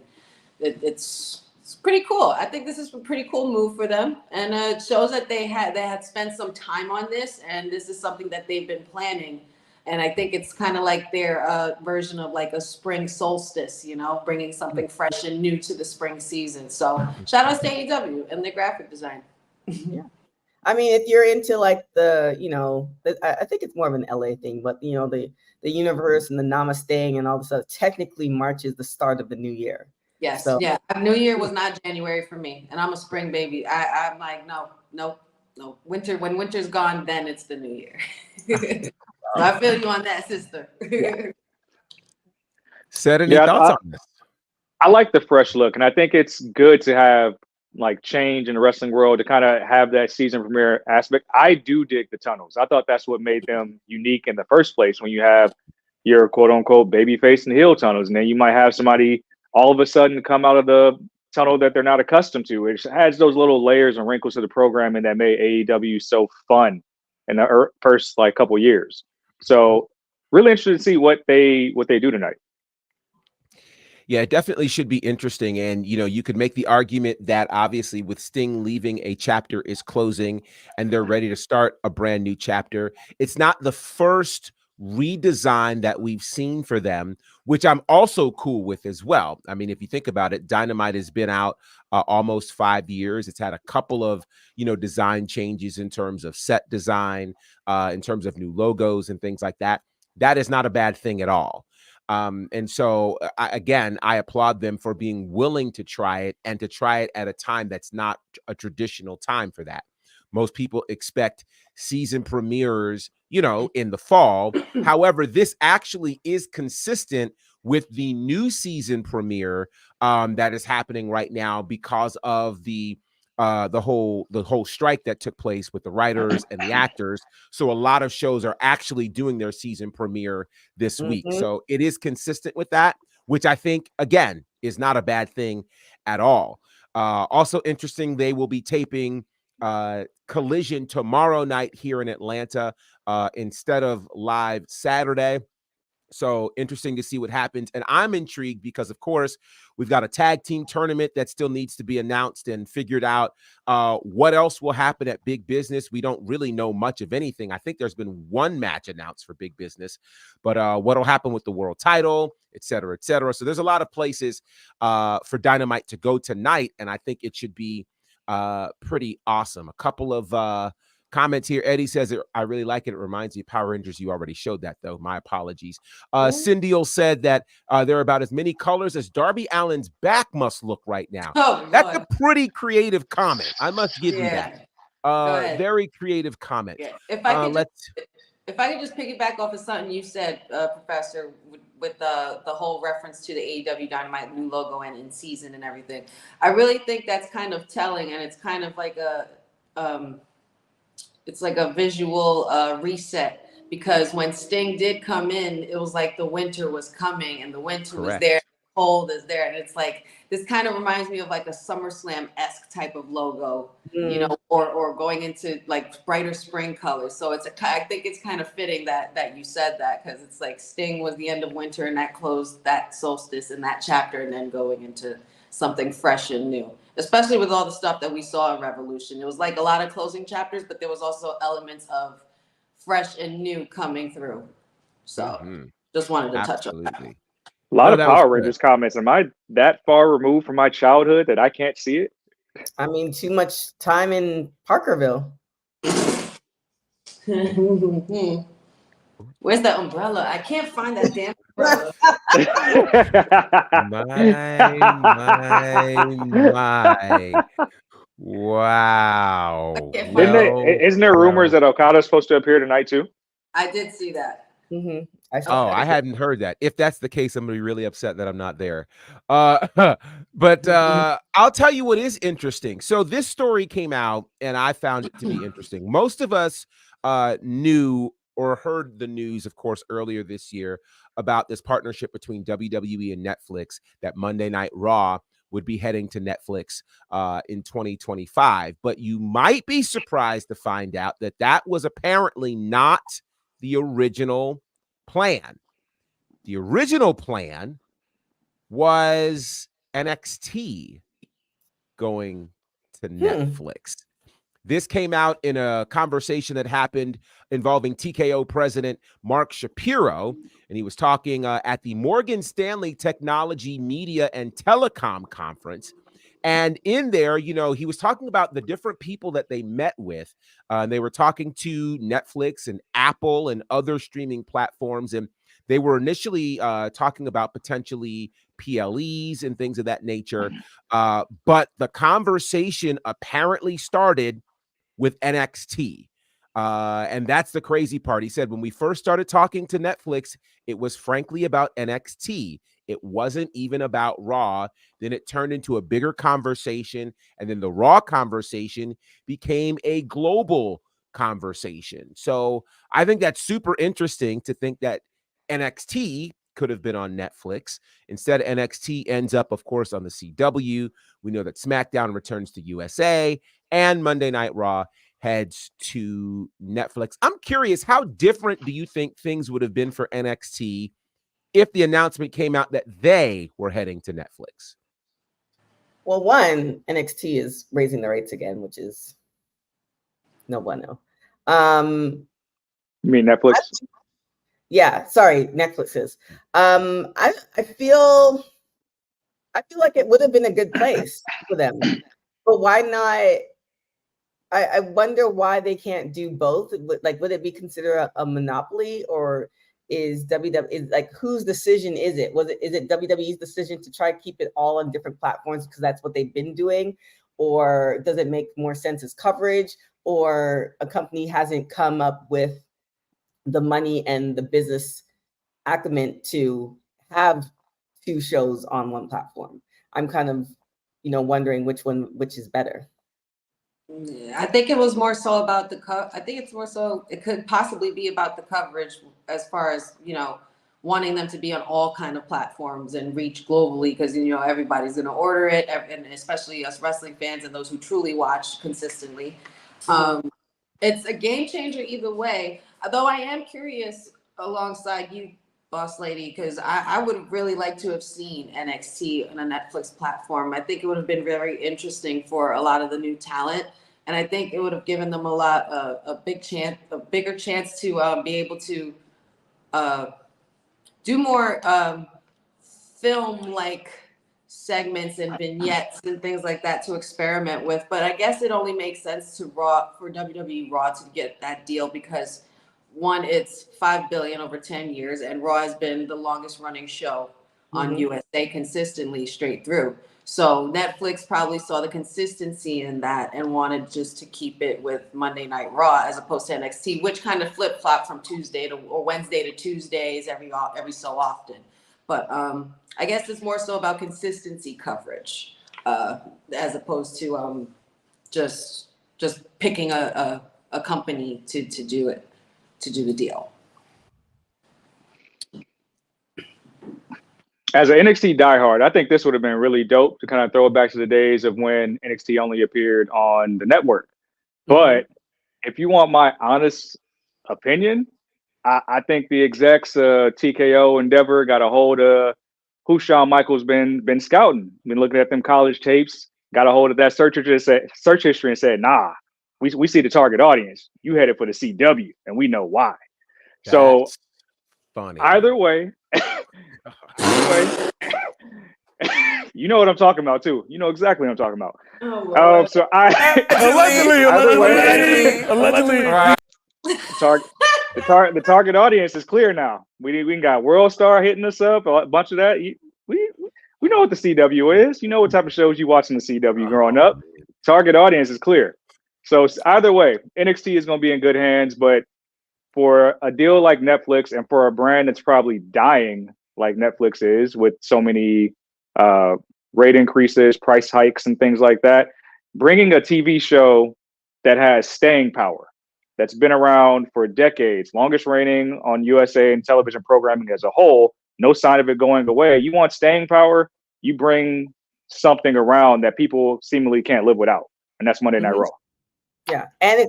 it's pretty cool. I think this is a pretty cool move for them, and it shows that they had spent some time on this, and this is something that they've been planning. And I think it's kind of like their version of like a spring solstice, you know, bringing something fresh and new to the spring season. So shout out to AEW and their graphic design. Yeah. I mean, if you're into like I think it's more of an LA thing, but you know, the universe and the namaste and all this stuff, technically March is the start of the new year. Yes. So. Yeah. New Year was not January for me, and I'm a spring baby. I'm like, no. Winter, when winter's gone, then it's the new year. So I feel you on that, sister. Said any thoughts on this? I like the fresh look, and I think it's good to have like change in the wrestling world to kind of have that season premiere aspect. I do dig the tunnels. I thought that's what made them unique in the first place, when you have your quote unquote baby face and heel tunnels, and then you might have somebody all of a sudden come out of the tunnel that they're not accustomed to. It adds those little layers and wrinkles to the programming that made AEW so fun in the first like couple years. So really interested to see what they do tonight. Yeah, it definitely should be interesting. And, you know, you could make the argument that obviously with Sting leaving, a chapter is closing and they're ready to start a brand new chapter. It's not the first redesign that we've seen for them, which I'm also cool with as well. I mean, if you think about it, Dynamite has been out almost 5 years. It's had a couple of, you know, design changes in terms of set design, in terms of new logos and things like that. That is not a bad thing at all. And so I applaud them for being willing to try it, and to try it at a time that's not a traditional time for that. Most people expect season premieres, you know, in the fall. However, this actually is consistent with the new season premiere that is happening right now because of the whole strike that took place with the writers and the actors. So a lot of shows are actually doing their season premiere this week. So it is consistent with that, which I think, again, is not a bad thing at all. Also interesting, they will be taping Collision tomorrow night here in Atlanta instead of live Saturday. So interesting to see what happens. And I'm intrigued because, of course, we've got a tag team tournament that still needs to be announced and figured out. What else will happen at Big Business? We don't really know much of anything. I think there's been one match announced for Big Business, but what will happen with the world title, et cetera, et cetera. So there's a lot of places for Dynamite to go tonight, and I think it should be pretty awesome. A couple of comments here. Eddie says, I really like it. It reminds me of Power Rangers. You already showed that, though. My apologies. Cindy'll said that there are about as many colors as Darby Allin's back must look right now. Oh, that's Lord. a pretty creative comment. I must give you that. Very creative comment. Yeah. If I could just piggyback off of something you said, Professor, with the whole reference to the AEW Dynamite new logo and in season and everything, I really think that's kind of telling, and it's kind of like it's like a visual reset, because when Sting did come in, it was like the winter was coming, and the winter was there, cold is there, and it's like, this kind of reminds me of like a SummerSlam-esque type of logo, you know, or going into like brighter spring colors. So I think it's kind of fitting that you said that, because it's like Sting was the end of winter and that closed that solstice in that chapter, and then going into something fresh and new, especially with all the stuff that we saw in Revolution. It was like a lot of closing chapters, but there was also elements of fresh and new coming through. So just wanted to touch on that. A lot of Power Rangers comments. Am I that far removed from my childhood that I can't see it? I mean, too much time in Parkerville. Where's that umbrella? I can't find that damn umbrella. my. Wow. Isn't there rumors that Okada's supposed to appear tonight too? I did see that. I hadn't heard that. If that's the case, I'm gonna be really upset that I'm not there. But I'll tell you what is interesting. So this story came out, and I found it to be interesting. Most of us knew or heard the news, of course, earlier this year about this partnership between WWE and Netflix, that Monday Night Raw would be heading to Netflix in 2025. But you might be surprised to find out that that was apparently not the original plan. The original plan was NXT going to Netflix. This came out in a conversation that happened involving TKO president Mark Shapiro, and he was talking at the Morgan Stanley Technology, Media, and Telecom Conference. And in there, you know, he was talking about the different people that they met with. They were talking to Netflix and Apple and other streaming platforms, and they were initially talking about potentially PLEs and things of that nature. But the conversation apparently started with NXT. And that's the crazy part. He said, when we first started talking to Netflix, it was frankly about NXT. It wasn't even about Raw. Then it turned into a bigger conversation. And then the Raw conversation became a global conversation. So I think that's super interesting to think that NXT could have been on Netflix. Instead, NXT ends up, of course, on the CW. We know that SmackDown returns to USA and Monday Night Raw heads to Netflix. I'm curious, how different do you think things would have been for NXT if the announcement came out that they were heading to Netflix? Well, one, NXT is raising the rates again, which is no bueno. You mean Netflix? Yeah, sorry, Netflix is. I feel like it would have been a good place for them, but why not? I wonder why they can't do both. Like, would it be considered a monopoly, or is WWE like, whose decision is it? Is it WWE's decision to try to keep it all on different platforms because that's what they've been doing, or does it make more sense as coverage, or a company hasn't come up with the money and the business acumen to have two shows on one platform? I'm kind of, wondering which is better. Yeah, I think it was more so about I think it's more so it could possibly be about the coverage as far as, wanting them to be on all kind of platforms and reach globally, because, everybody's going to order it, and especially us wrestling fans and those who truly watch consistently. It's a game changer either way, though I am curious alongside you, Boss Lady, because I would really like to have seen NXT on a Netflix platform. I think it would have been very interesting for a lot of the new talent, and I think it would have given them a bigger chance to be able to do more film-like segments and vignettes and things like that to experiment with. But I guess it only makes sense for WWE Raw to get that deal because, one, it's $5 billion over 10 years, and Raw has been the longest running show on USA consistently straight through. So Netflix probably saw the consistency in that and wanted just to keep it with Monday Night Raw as opposed to NXT, which kind of flip-flop from Tuesday or Wednesday to Tuesdays every so often. But I guess it's more so about consistency coverage as opposed to just picking a company to do it. To do the deal. As an NXT diehard, I think this would have been really dope to kind of throw it back to the days of when NXT only appeared on the network. But if you want my honest opinion, I think the execs, TKO Endeavor, got a hold of who Shawn Michaels been scouting. Been looking at them college tapes, got a hold of that search history and said, nah, we see the target audience. You headed for the CW, and we know why. So funny. Either way, you know what I'm talking about too. You know exactly what I'm talking about. So the target audience is clear now. We got World Star hitting us up, a bunch of that. We know what the CW is. You know what type of shows you watch in the CW growing up. Target audience is clear. So either way, NXT is going to be in good hands. But for a deal like Netflix and for a brand that's probably dying like Netflix is, with so many rate increases, price hikes, and things like that, bringing a TV show that has staying power, that's been around for decades, longest reigning on USA and television programming as a whole, no sign of it going away. You want staying power, you bring something around that people seemingly can't live without, and that's Monday Night Raw. Yeah, and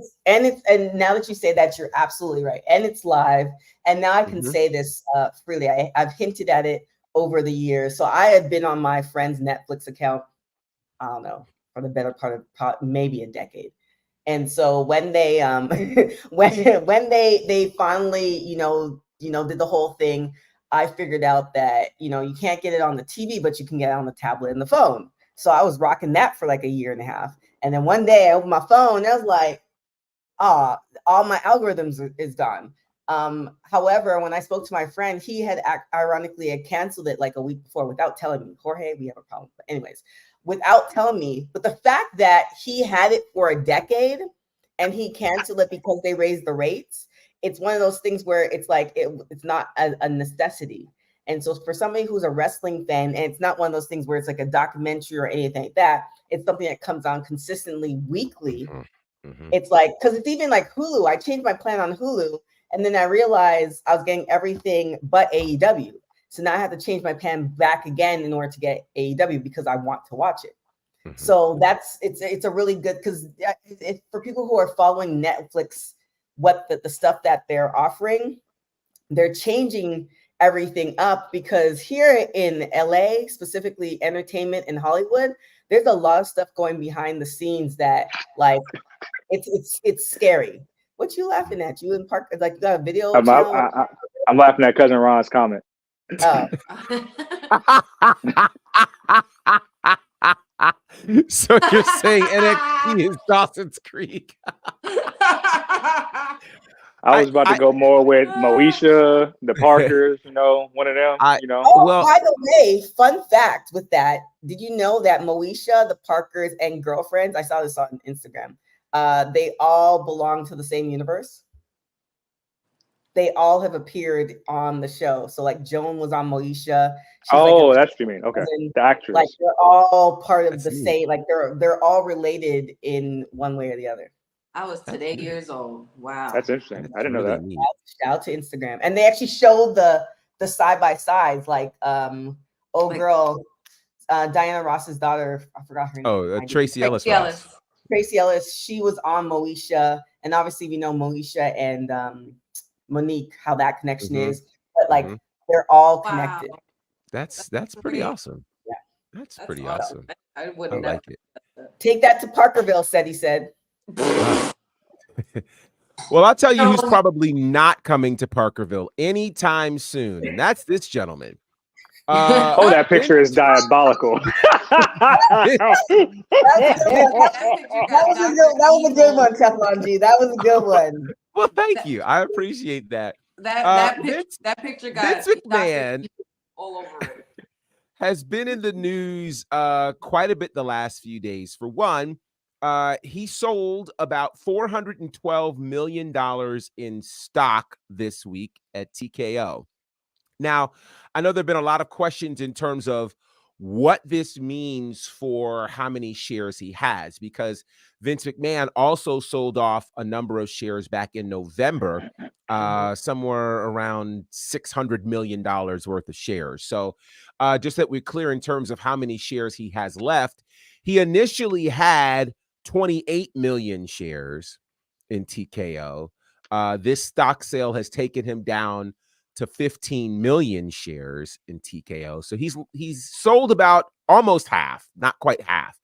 now that you say that, you're absolutely right. And it's live, and now I can say this freely. I've hinted at it over the years. So I had been on my friend's Netflix account, I don't know, for the better part of maybe a decade. And so when they when they finally did the whole thing, I figured out that you can't get it on the TV, but you can get it on the tablet and the phone. So I was rocking that for like a year and a half. And then one day I opened my phone and I was like, all my algorithms is gone. However, when I spoke to my friend, he had ironically had canceled it like a week before without telling me. Jorge, we have a problem. But anyways, without telling me. But the fact that he had it for a decade and he canceled it because they raised the rates, it's one of those things where it's like it's not a necessity. And so for somebody who's a wrestling fan, and it's not one of those things where it's like a documentary or anything like that, it's something that comes on consistently weekly. Mm-hmm. It's like, because it's even like Hulu. I changed my plan on Hulu, and then I realized I was getting everything but AEW. So now I have to change my plan back again in order to get AEW because I want to watch it. Mm-hmm. So it's a really good, because for people who are following Netflix, what the stuff that they're offering, they're changing everything up, because here in LA, specifically entertainment in Hollywood, there's a lot of stuff going behind the scenes that like it's scary. What you laughing at? You in Park, like you got a video channel? I'm laughing at cousin Ron's comment. Oh. So you're saying NXT is Dawson's Creek? I was about to go more with Moesha, the Parkers, one of them, Oh, by the way, fun fact with that, did you know that Moesha, the Parkers, and Girlfriends, I saw this on Instagram, they all belong to the same universe? They all have appeared on the show. So like Joan was on Moesha. That's what you mean. Okay. The actress. Like they're all part of the same, like they're all related in one way or the other. I was today years old. Wow. That's interesting. I didn't know that. Shout out to Instagram. And they actually showed the side by sides, like Diana Ross's daughter. I forgot her name. Oh, Tracy Ellis. Tracy Ellis. She was on Moesha, and obviously we know Moesha and Monique, how that connection is. But like they're all connected. That's pretty awesome. Yeah, that's pretty awesome. I wouldn't like it. Take that to Parkerville, he said. Well, I'll tell you who's probably not coming to Parkerville anytime soon, and that's this gentleman. That picture is diabolical. That was a good one, Teflon G. That was a good one. Well, thank you. I appreciate that. That picture got Vince McMahon all over it. Has been in the news quite a bit the last few days. For one, he sold about $412 million in stock this week at TKO. Now, I know there have been a lot of questions in terms of what this means for how many shares he has, because Vince McMahon also sold off a number of shares back in November, somewhere around $600 million worth of shares. So just that we're clear in terms of how many shares he has left, he initially had 28 million shares in TKO. This stock sale has taken him down to 15 million shares in TKO. So he's sold about almost half, not quite half.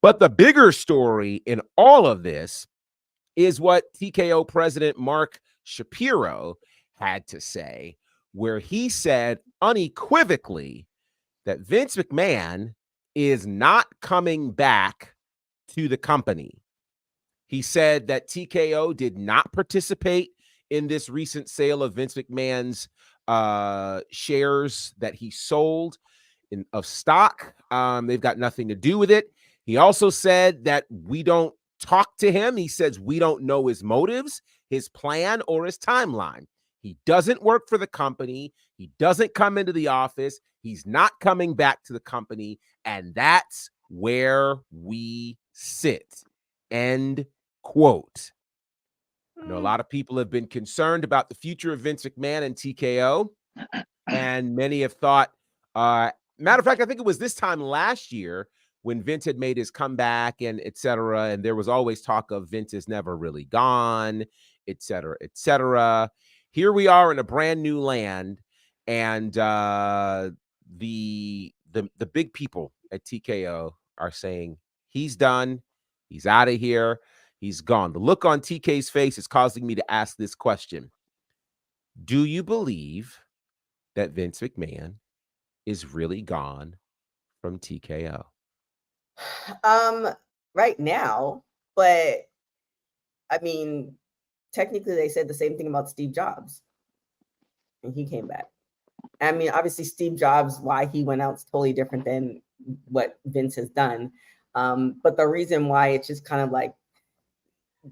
But the bigger story in all of this is what TKO president Mark Shapiro had to say, where he said unequivocally that Vince McMahon is not coming back to the company. He said that TKO did not participate in this recent sale of Vince McMahon's shares that he sold of stock. They've got nothing to do with it. He also said that we don't talk to him. He says we don't know his motives, his plan, or his timeline. He doesn't work for the company. He doesn't come into the office. He's not coming back to the company. And that's where we sit. End quote. I know a lot of people have been concerned about the future of Vince McMahon and TKO, and many have thought, matter of fact, I think it was this time last year when Vince had made his comeback and et cetera, and there was always talk of Vince is never really gone, et cetera, et cetera. Here we are in a brand new land, and the big people at TKO are saying he's done, he's out of here. He's gone. The look on TK's face is causing me to ask this question. Do you believe that Vince McMahon is really gone from TKO? Right now, but I mean, technically they said the same thing about Steve Jobs, and he came back. I mean, obviously Steve Jobs, why he went out is totally different than what Vince has done. But the reason why it's just kind of like,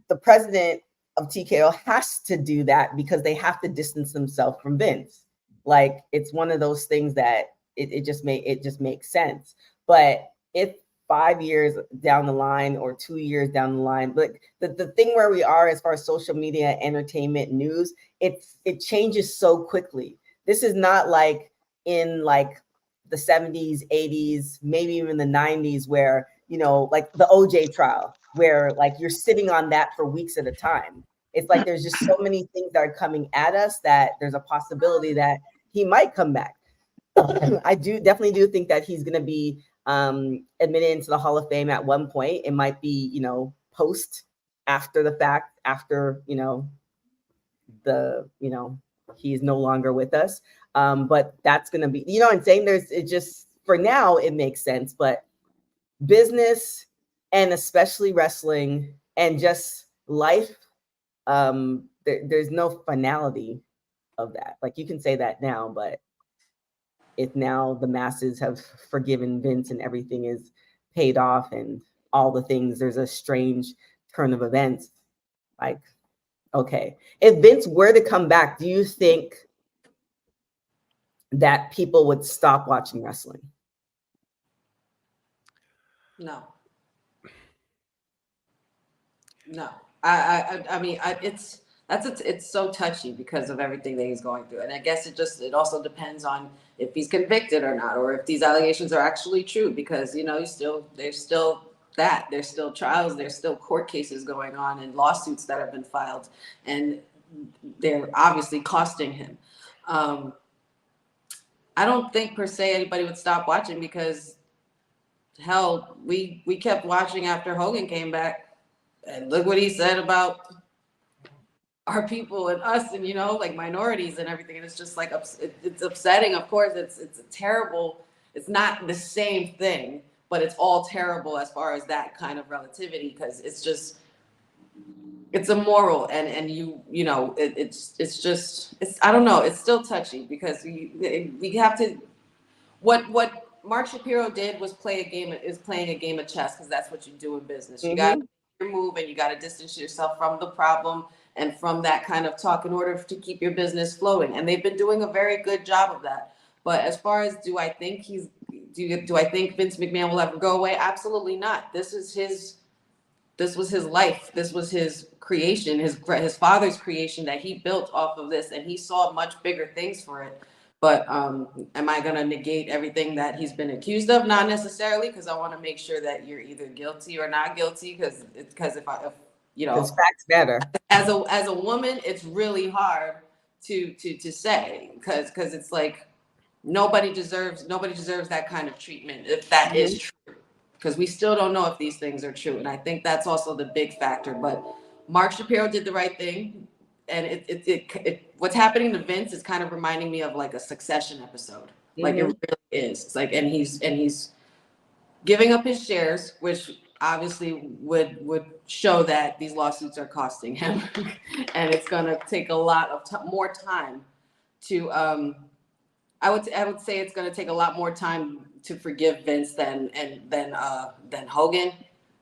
the president of TKO has to do that because they have to distance themselves from Vince. Like, it's one of those things that it just makes sense. But if 5 years down the line or 2 years down the line, like the thing where we are as far as social media, entertainment, news, it changes so quickly. This is not like in like the 70s, 80s, maybe even the 90s, where, you know, like the OJ trial, where like you're sitting on that for weeks at a time. It's like there's just so many things that are coming at us that there's a possibility that he might come back. I definitely do think that he's going to be admitted into the Hall of Fame at one point. It might be, you know, post, after the fact, after, you know, he's no longer with us. But that's going to be, you know what I'm saying? It just, for now, it makes sense. But business, and especially wrestling and just life, there's no finality of that. Like, you can say that now, but if now the masses have forgiven Vince and everything is paid off and all the things, there's a strange turn of events. Like, okay, if Vince were to come back, do you think that people would stop watching wrestling? No. I mean, it's so touchy because of everything that he's going through, and I guess it also depends on if he's convicted or not, or if these allegations are actually true, because, you know, there's still trials, there's still court cases going on and lawsuits that have been filed, and they're obviously costing him. I don't think per se anybody would stop watching, because hell, we kept watching after Hogan came back, and look what he said about our people and us, and, you know, like minorities and everything. And it's just like, it's upsetting. Of course, it's terrible. It's not the same thing, but it's all terrible as far as that kind of relativity, because it's immoral, and you know, it's I don't know. It's still touchy, because we have to, what Mark Shapiro did was playing a game of chess, because that's what you do in business. You got to move, and you got to distance yourself from the problem and from that kind of talk in order to keep your business flowing. And they've been doing a very good job of that. But as far as, do I think Vince McMahon will ever go away? Absolutely not. This was his life. This was his creation, his father's creation that he built off of this, and he saw much bigger things for it. But am I going to negate everything that he's been accused of? Not necessarily, because I want to make sure that you're either guilty or not guilty, because if you know, facts matter. As a woman, it's really hard to say, because it's like nobody deserves that kind of treatment if that is true, because we still don't know if these things are true, and I think that's also the big factor. But Mark Shapiro did the right thing, and what's happening to Vince is kind of reminding me of like a Succession episode. Like, it really is. It's like, and he's giving up his shares, which obviously would show that these lawsuits are costing him, and it's going to take a lot of more time to I would say it's going to take a lot more time to forgive Vince than Hogan,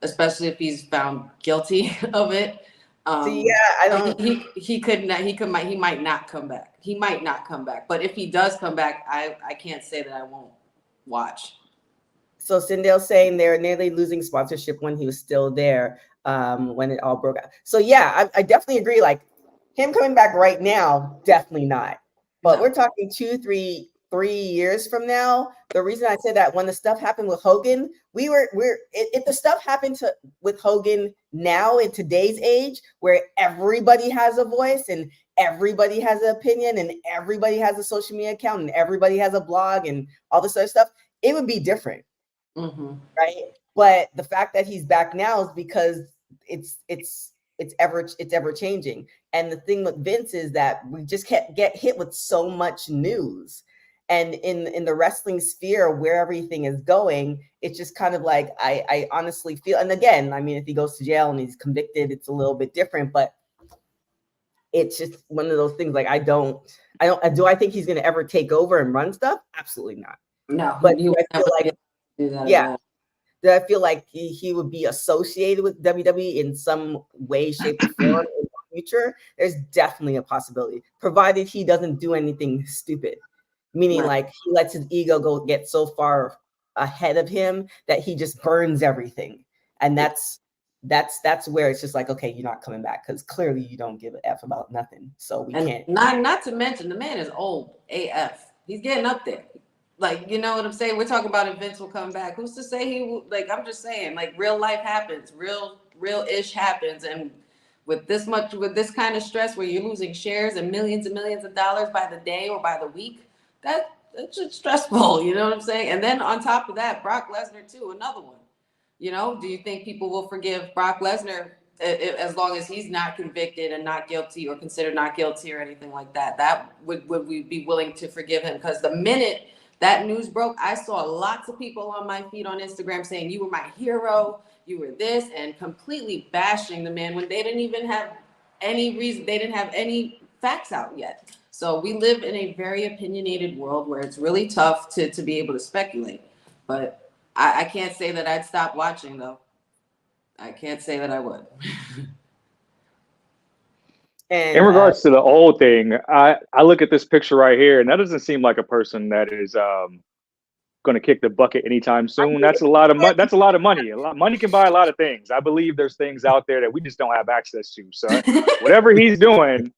especially if he's found guilty of it. I don't. He might not come back. He might not come back. But if he does come back, I can't say that I won't watch. So Sindale's saying they're nearly losing sponsorship when he was still there, when it all broke out. So yeah, I definitely agree. Like, him coming back right now, definitely not. But we're talking 3 years from now. The reason I said that, when the stuff happened with Hogan, if the stuff happened with Hogan now in today's age, where everybody has a voice and everybody has an opinion and everybody has a social media account and everybody has a blog and all this other stuff, it would be different. Right? But the fact that he's back now is because it's ever changing. And the thing with Vince is that we just can't get hit with so much news. And in the wrestling sphere, where everything is going, it's just kind of like, I honestly feel, and again, I mean, if he goes to jail and he's convicted, it's a little bit different, but it's just one of those things. Like, do I think he's going to ever take over and run stuff? Absolutely not. No, but do I feel like, do that do I feel like he would be associated with WWE in some way, shape, or form in the future? There's definitely a possibility, provided he doesn't do anything stupid. meaning Right. like he lets his ego get so far ahead of him that he just burns everything. And that's where it's just like, okay, you're not coming back because clearly you don't give a F about nothing. So we can't. Not to mention the man is old AF. He's getting up there. Like, you know what I'm saying? We're talking about if Vince will come back. Who's to say he will? Like, I'm just saying, like, real life happens, real ish happens, and with this kind of stress where you're losing shares and millions of dollars by the day or by the week, that's just stressful. You know what I'm saying? And then on top of that, Brock Lesnar too, another one. You know, do you think people will forgive Brock Lesnar as long as he's not convicted and not guilty or considered not guilty or anything like that? That would we be willing to forgive him? Because the minute that news broke, I saw lots of people on my feed on Instagram saying, you were my hero, you were this, and completely bashing the man when they didn't even have any reason, they didn't have any facts out yet. So we live in a very opinionated world where it's really tough to be able to speculate. But I can't say that I'd stop watching, though. I can't say that I would. And, in regards to the old thing, I look at this picture right here, and that doesn't seem like a person that is going to kick the bucket anytime soon. That's a lot of money. That's a lot of money. Money can buy a lot of things. I believe there's things out there that we just don't have access to. So whatever he's doing,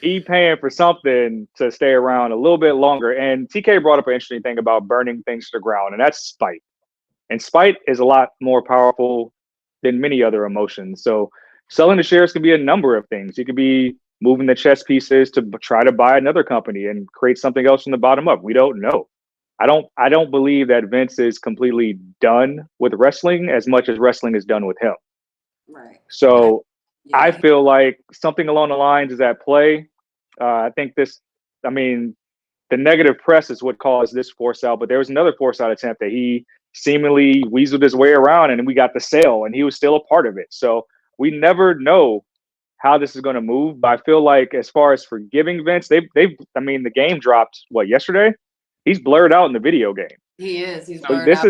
he paying for something to stay around a little bit longer. And TK brought up an interesting thing about burning things to the ground, and that's spite. And spite is a lot more powerful than many other emotions. So selling the shares can be a number of things. It could be moving the chess pieces to try to buy another company and create something else from the bottom up. We don't know. I don't believe that Vince is completely done with wrestling as much as wrestling is done with him. Right. So Yeah. I feel like something along the lines is at play. I think the negative press is what caused this force out, but there was another force out attempt that he seemingly weaseled his way around, and we got the sale, and he was still a part of it. So we never know how this is going to move. But I feel like as far as forgiving Vince, the game dropped yesterday. He's blurred out in the video game. He is. He's So blurred out.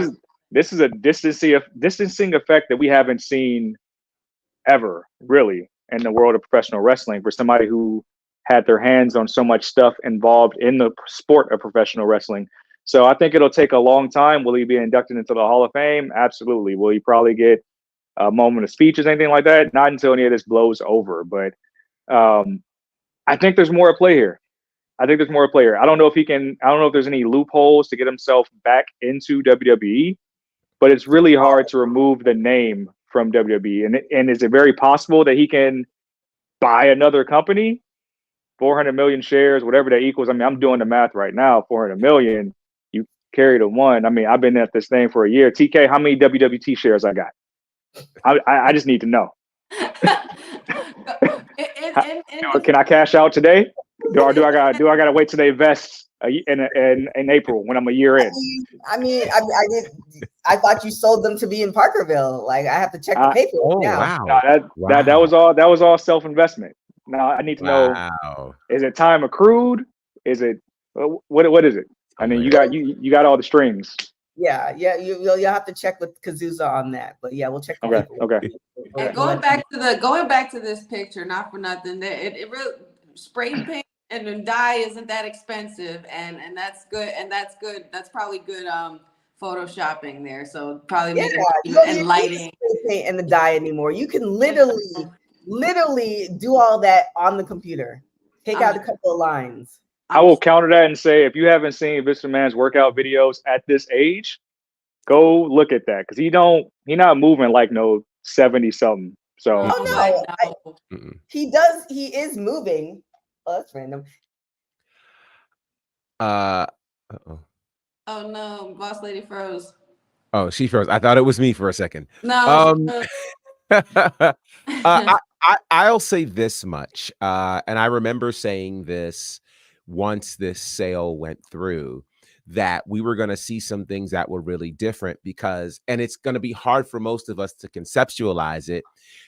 this is a distancing effect that we haven't seen ever really in the world of professional wrestling for somebody who had their hands on so much stuff involved in the sport of professional wrestling. So I think it'll take a long time. Will he be inducted into the Hall of Fame? Absolutely. Will he probably get a moment of speeches, anything like that? Not until any of this blows over. But I think there's more at play here. I don't know if there's any loopholes to get himself back into WWE, but it's really hard to remove the name from WWE. And is it very possible that he can buy another company? 400 million shares, whatever that equals. I mean, I'm doing the math right now. 400 million, you carry the one. I mean, I've been at this thing for a year. TK, how many WWT shares I got? I just need to know. Can I cash out today? Or do I gotta wait till they vest in April when I'm a year in? I thought you sold them to be in Parkerville. Like I have to check the paperwork now. Wow. That was all self-investment. Now I need to know: is it time accrued? Is it what is it? I mean, you got all the strings. Yeah. You'll have to check with Kazuza on that. But yeah, we'll check. Okay. And going back to this picture, not for nothing, it really spray paint and then dye isn't that expensive, and that's good, That's probably good photoshopping there. So probably make it and lighting paint and the dye anymore. You can literally do all that on the computer. Take out a couple of lines. I will counter that and say, if you haven't seen Vince McMahon's workout videos at this age, go look at that because he not moving like no 70 something. So he does. He is moving. Oh, that's random. Oh no, boss lady froze. Oh, she froze. I thought it was me for a second. No. I'll say this much, and I remember saying this once this sale went through, that we were going to see some things that were really different and it's going to be hard for most of us to conceptualize it,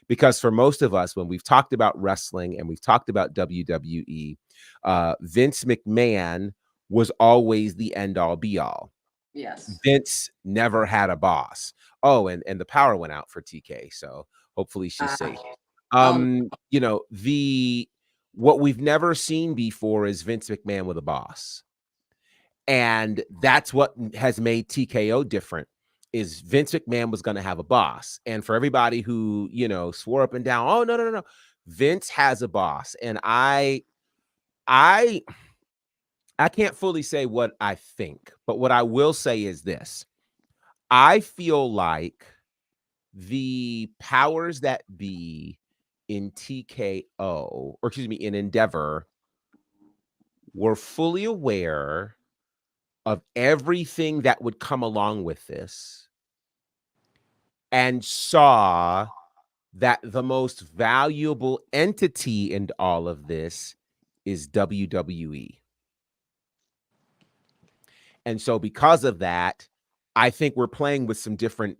because for most of us, when we've talked about wrestling and we've talked about WWE, Vince McMahon was always the end all be all. Yes. Vince never had a boss. Oh, and the power went out for TK. So hopefully she's safe. What we've never seen before is Vince McMahon with a boss. And that's what has made TKO different, is Vince McMahon was going to have a boss. And for everybody who, swore up and down, oh, no. Vince has a boss. And I can't fully say what I think, but what I will say is this. I feel like the powers that be in TKO, or excuse me, in Endeavor, were fully aware of everything that would come along with this and saw that the most valuable entity in all of this is WWE. And so because of that, I think we're playing with some different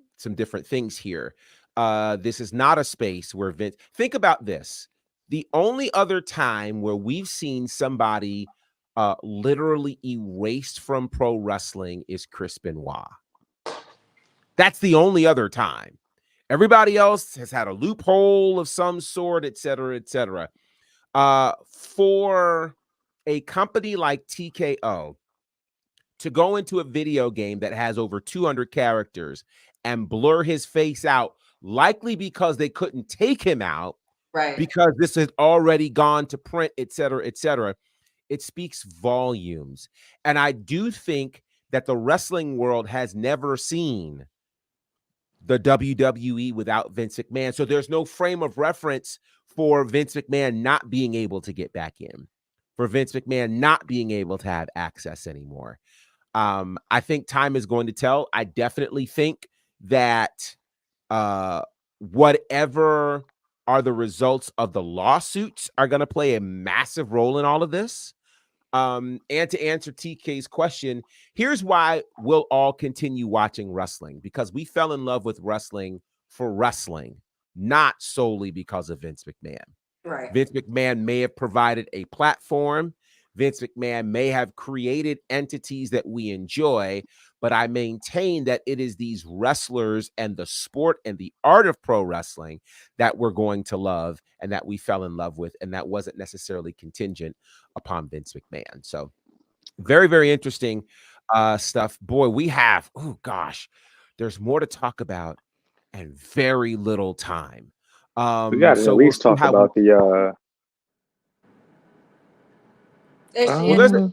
things here. This is not a space where Vince, think about this. The only other time where we've seen somebody literally erased from pro wrestling is Chris Benoit. That's the only other time. Everybody else has had a loophole of some sort, et cetera, et cetera. For a company like TKO to go into a video game that has over 200 characters and blur his face out, likely because they couldn't take him out, right? Because this has already gone to print, et cetera, et cetera. It speaks volumes. And I do think that the wrestling world has never seen the WWE without Vince McMahon. So there's no frame of reference for Vince McMahon not being able to get back in, for Vince McMahon not being able to have access anymore. I think time is going to tell. I definitely think that whatever are the results of the lawsuits are going to play a massive role in all of this. And to answer TK's question, here's why we'll all continue watching wrestling, because we fell in love with wrestling for wrestling, not solely because of Vince McMahon. Right. Vince McMahon may have provided a platform. Vince McMahon may have created entities that we enjoy, but I maintain that it is these wrestlers and the sport and the art of pro wrestling that we're going to love and that we fell in love with, and that wasn't necessarily contingent upon Vince McMahon. So very, very interesting stuff. Boy, we have, oh gosh, there's more to talk about and very little time. We got to at least talk about the well,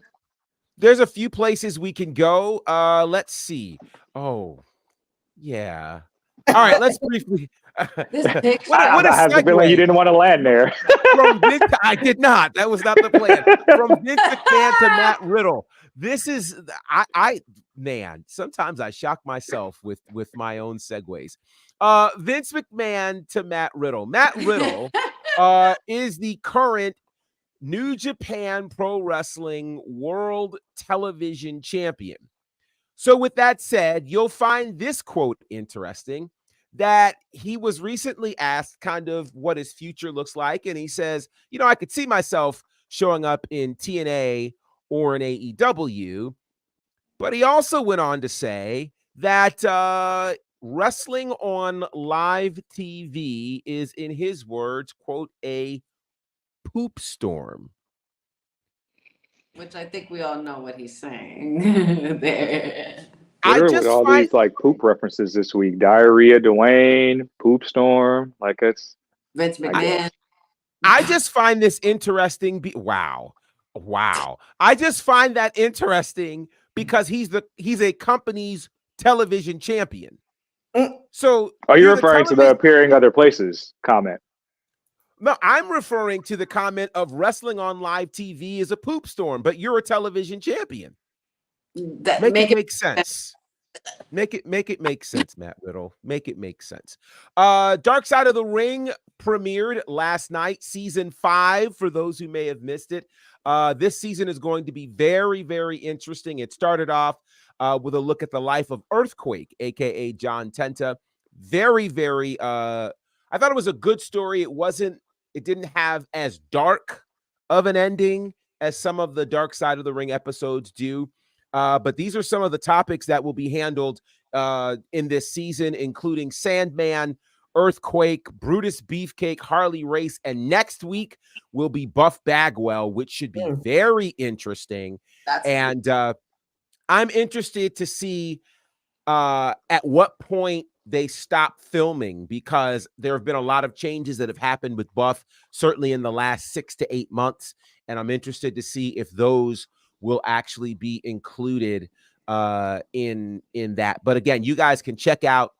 there's a few places we can go. Let's see. Oh, yeah. All right, let's briefly. What I have the feeling you didn't want to land there. I did not. That was not the plan. From Vince McMahon to Matt Riddle. This is man. Sometimes I shock myself with my own segues. Vince McMahon to Matt Riddle. Matt Riddle is the current New Japan Pro Wrestling World Television Champion. So with that said, you'll find this quote interesting, that he was recently asked kind of what his future looks like. And he says, I could see myself showing up in TNA or in AEW. But he also went on to say that wrestling on live TV is, in his words, quote, a poop storm. Which I think we all know what he's saying there. With all these like poop references this week: diarrhea, Dwayne, poop storm. Like it's Vince McMahon. I just find this interesting. Wow. I just find that interesting because he's a company's television champion. So are you referring to the appearing other places comment? No, I'm referring to the comment of wrestling on live TV is a poop storm, but you're a television champion. Make it make sense. Make it make sense, Matt Riddle. Make it make sense. Dark Side of the Ring premiered last night, season 5, for those who may have missed it. This season is going to be very, very interesting. It started off with a look at the life of Earthquake, aka John Tenta. Very, very I thought it was a good story. It didn't have as dark of an ending as some of the Dark Side of the Ring episodes do. But these are some of the topics that will be handled in this season, including Sandman, Earthquake, Brutus Beefcake, Harley Race, and next week will be Buff Bagwell, which should be very interesting. I'm interested to see at what point they stop filming, because there have been a lot of changes that have happened with Buff, certainly in the last 6 to 8 months. And I'm interested to see if those will actually be included in that. But again, you guys can check out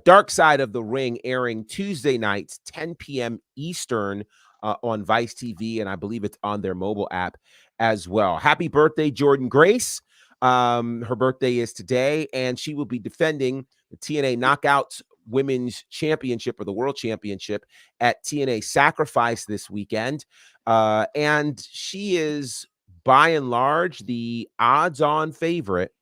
Dark Side of the Ring, airing Tuesday nights, 10 p.m. Eastern on Vice TV. And I believe it's on their mobile app as well. Happy birthday, Jordan Grace. Her birthday is today, and she will be defending the TNA Knockouts Women's Championship, or the World Championship, at TNA Sacrifice this weekend. And she is, by and large, the odds-on favorite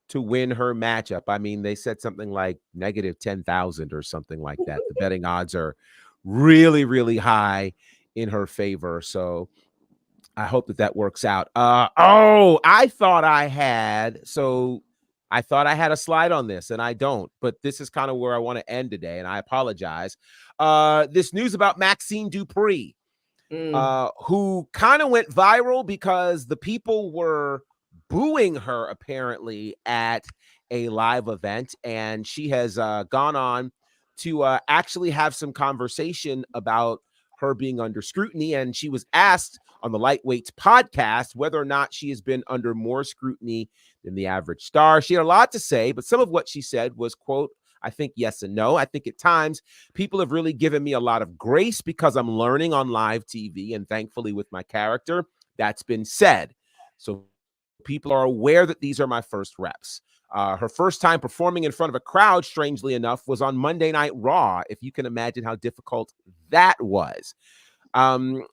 to win her matchup. I mean, they said something like negative 10,000 or something like that. The betting odds are really, really high in her favor. So I hope that works out. I thought I had a slide on this, and I don't, but this is kind of where I want to end today, and I apologize. This news about Maxine Dupree, who kind of went viral because the people were booing her apparently at a live event, and she has gone on to actually have some conversation about her being under scrutiny. And she was asked on the Lightweights podcast whether or not she has been under more scrutiny than the average star. She had a lot to say, but some of what she said was, quote, I think yes and no. I think at times people have really given me a lot of grace because I'm learning on live TV, and thankfully with my character, that's been said. So people are aware that these are my first reps. Her first time performing in front of a crowd, strangely enough, was on Monday Night Raw, if you can imagine how difficult that was.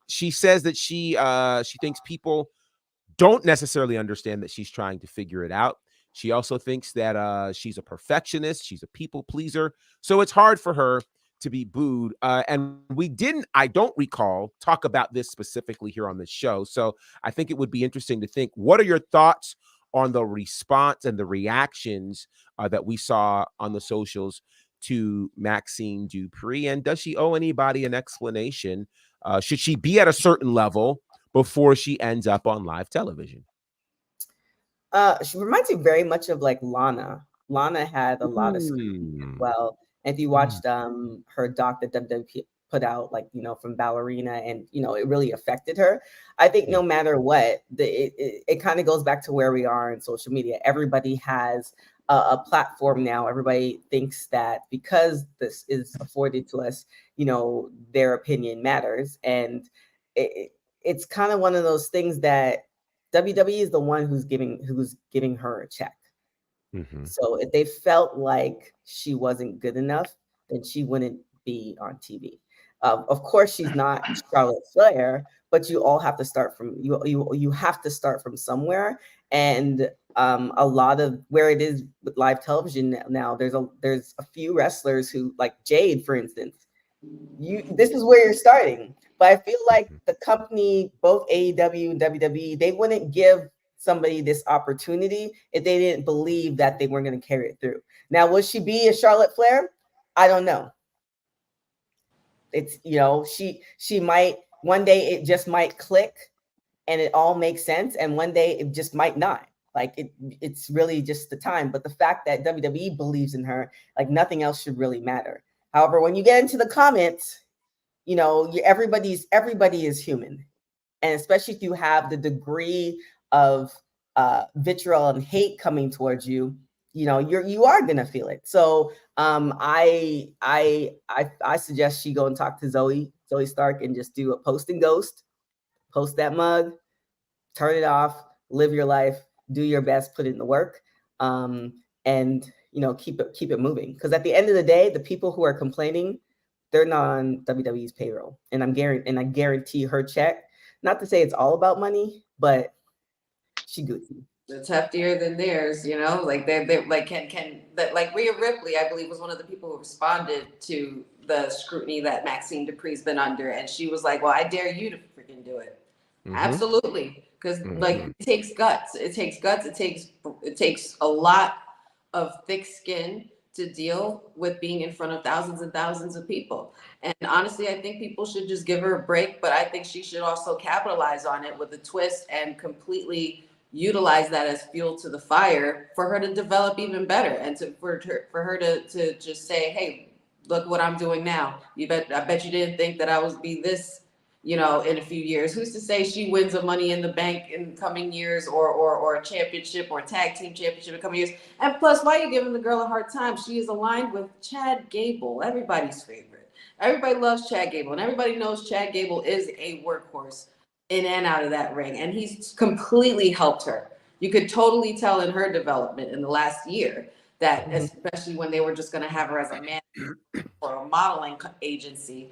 She says that she thinks people don't necessarily understand that she's trying to figure it out. She also thinks that she's a perfectionist. She's a people pleaser. So it's hard for her to be booed. And I don't recall, talk about this specifically here on this show. So I think it would be interesting to think, what are your thoughts on the response and the reactions that we saw on the socials to Maxine Dupree? And does she owe anybody an explanation? Should she be at a certain level before she ends up on live television? She reminds me very much of like Lana. Lana had a lot of scrutiny as well. And if you watched her doc that WWE put out, like, from Ballerina, and, it really affected her. I think no matter what, it kind of goes back to where we are in social media. Everybody has a platform now. Everybody thinks that because this is afforded to us, their opinion matters. And it's kind of one of those things that WWE is the one who's giving her a check. So if they felt like she wasn't good enough, then she wouldn't be on TV. Of course, she's not Charlotte Flair, but you all have to start from you have to start from somewhere. And a lot of where it is with live television now, there's a few wrestlers who, like Jade, for instance. This is where you're starting. But I feel like the company, both AEW and WWE, they wouldn't give somebody this opportunity if they didn't believe that they weren't going to carry it through. Now, will she be a Charlotte Flair? I don't know. It's, she might, one day it just might click and it all makes sense. And one day it just might not. Like it's really just the time. But the fact that WWE believes in her, like nothing else should really matter. However, when you get into the comments, everybody is human. And especially if you have the degree of vitriol and hate coming towards you, you are gonna feel it. So I suggest she go and talk to Zoe Stark and just do a post and ghost, post that mug, turn it off, live your life, do your best, put in the work, and keep it moving. Because at the end of the day, the people who are complaining, they're not on WWE's payroll, and I guarantee her check. Not to say it's all about money, but she Gucci. It's heftier than theirs, like they like can that, like Rhea Ripley, I believe, was one of the people who responded to the scrutiny that Maxine Dupree's been under, and she was like, well, I dare you to freaking do it. Absolutely. Because like it takes guts. It takes a lot of thick skin to deal with being in front of thousands and thousands of people. And honestly, I think people should just give her a break, but I think she should also capitalize on it with a twist and completely utilize that as fuel to the fire for her to develop even better, and for her to just say, hey, look what I'm doing now. I bet you didn't think that I was be this, in a few years. Who's to say she wins a Money in the Bank in coming years, or a championship or a tag team championship in coming years? And plus, why are you giving the girl a hard time? She is aligned with Chad Gable, everybody's favorite. Everybody loves Chad Gable, and everybody knows Chad Gable is a workhorse in and out of that ring, and he's completely helped her. You could totally tell in her development in the last year that, especially when they were just going to have her as a man or a modeling agency,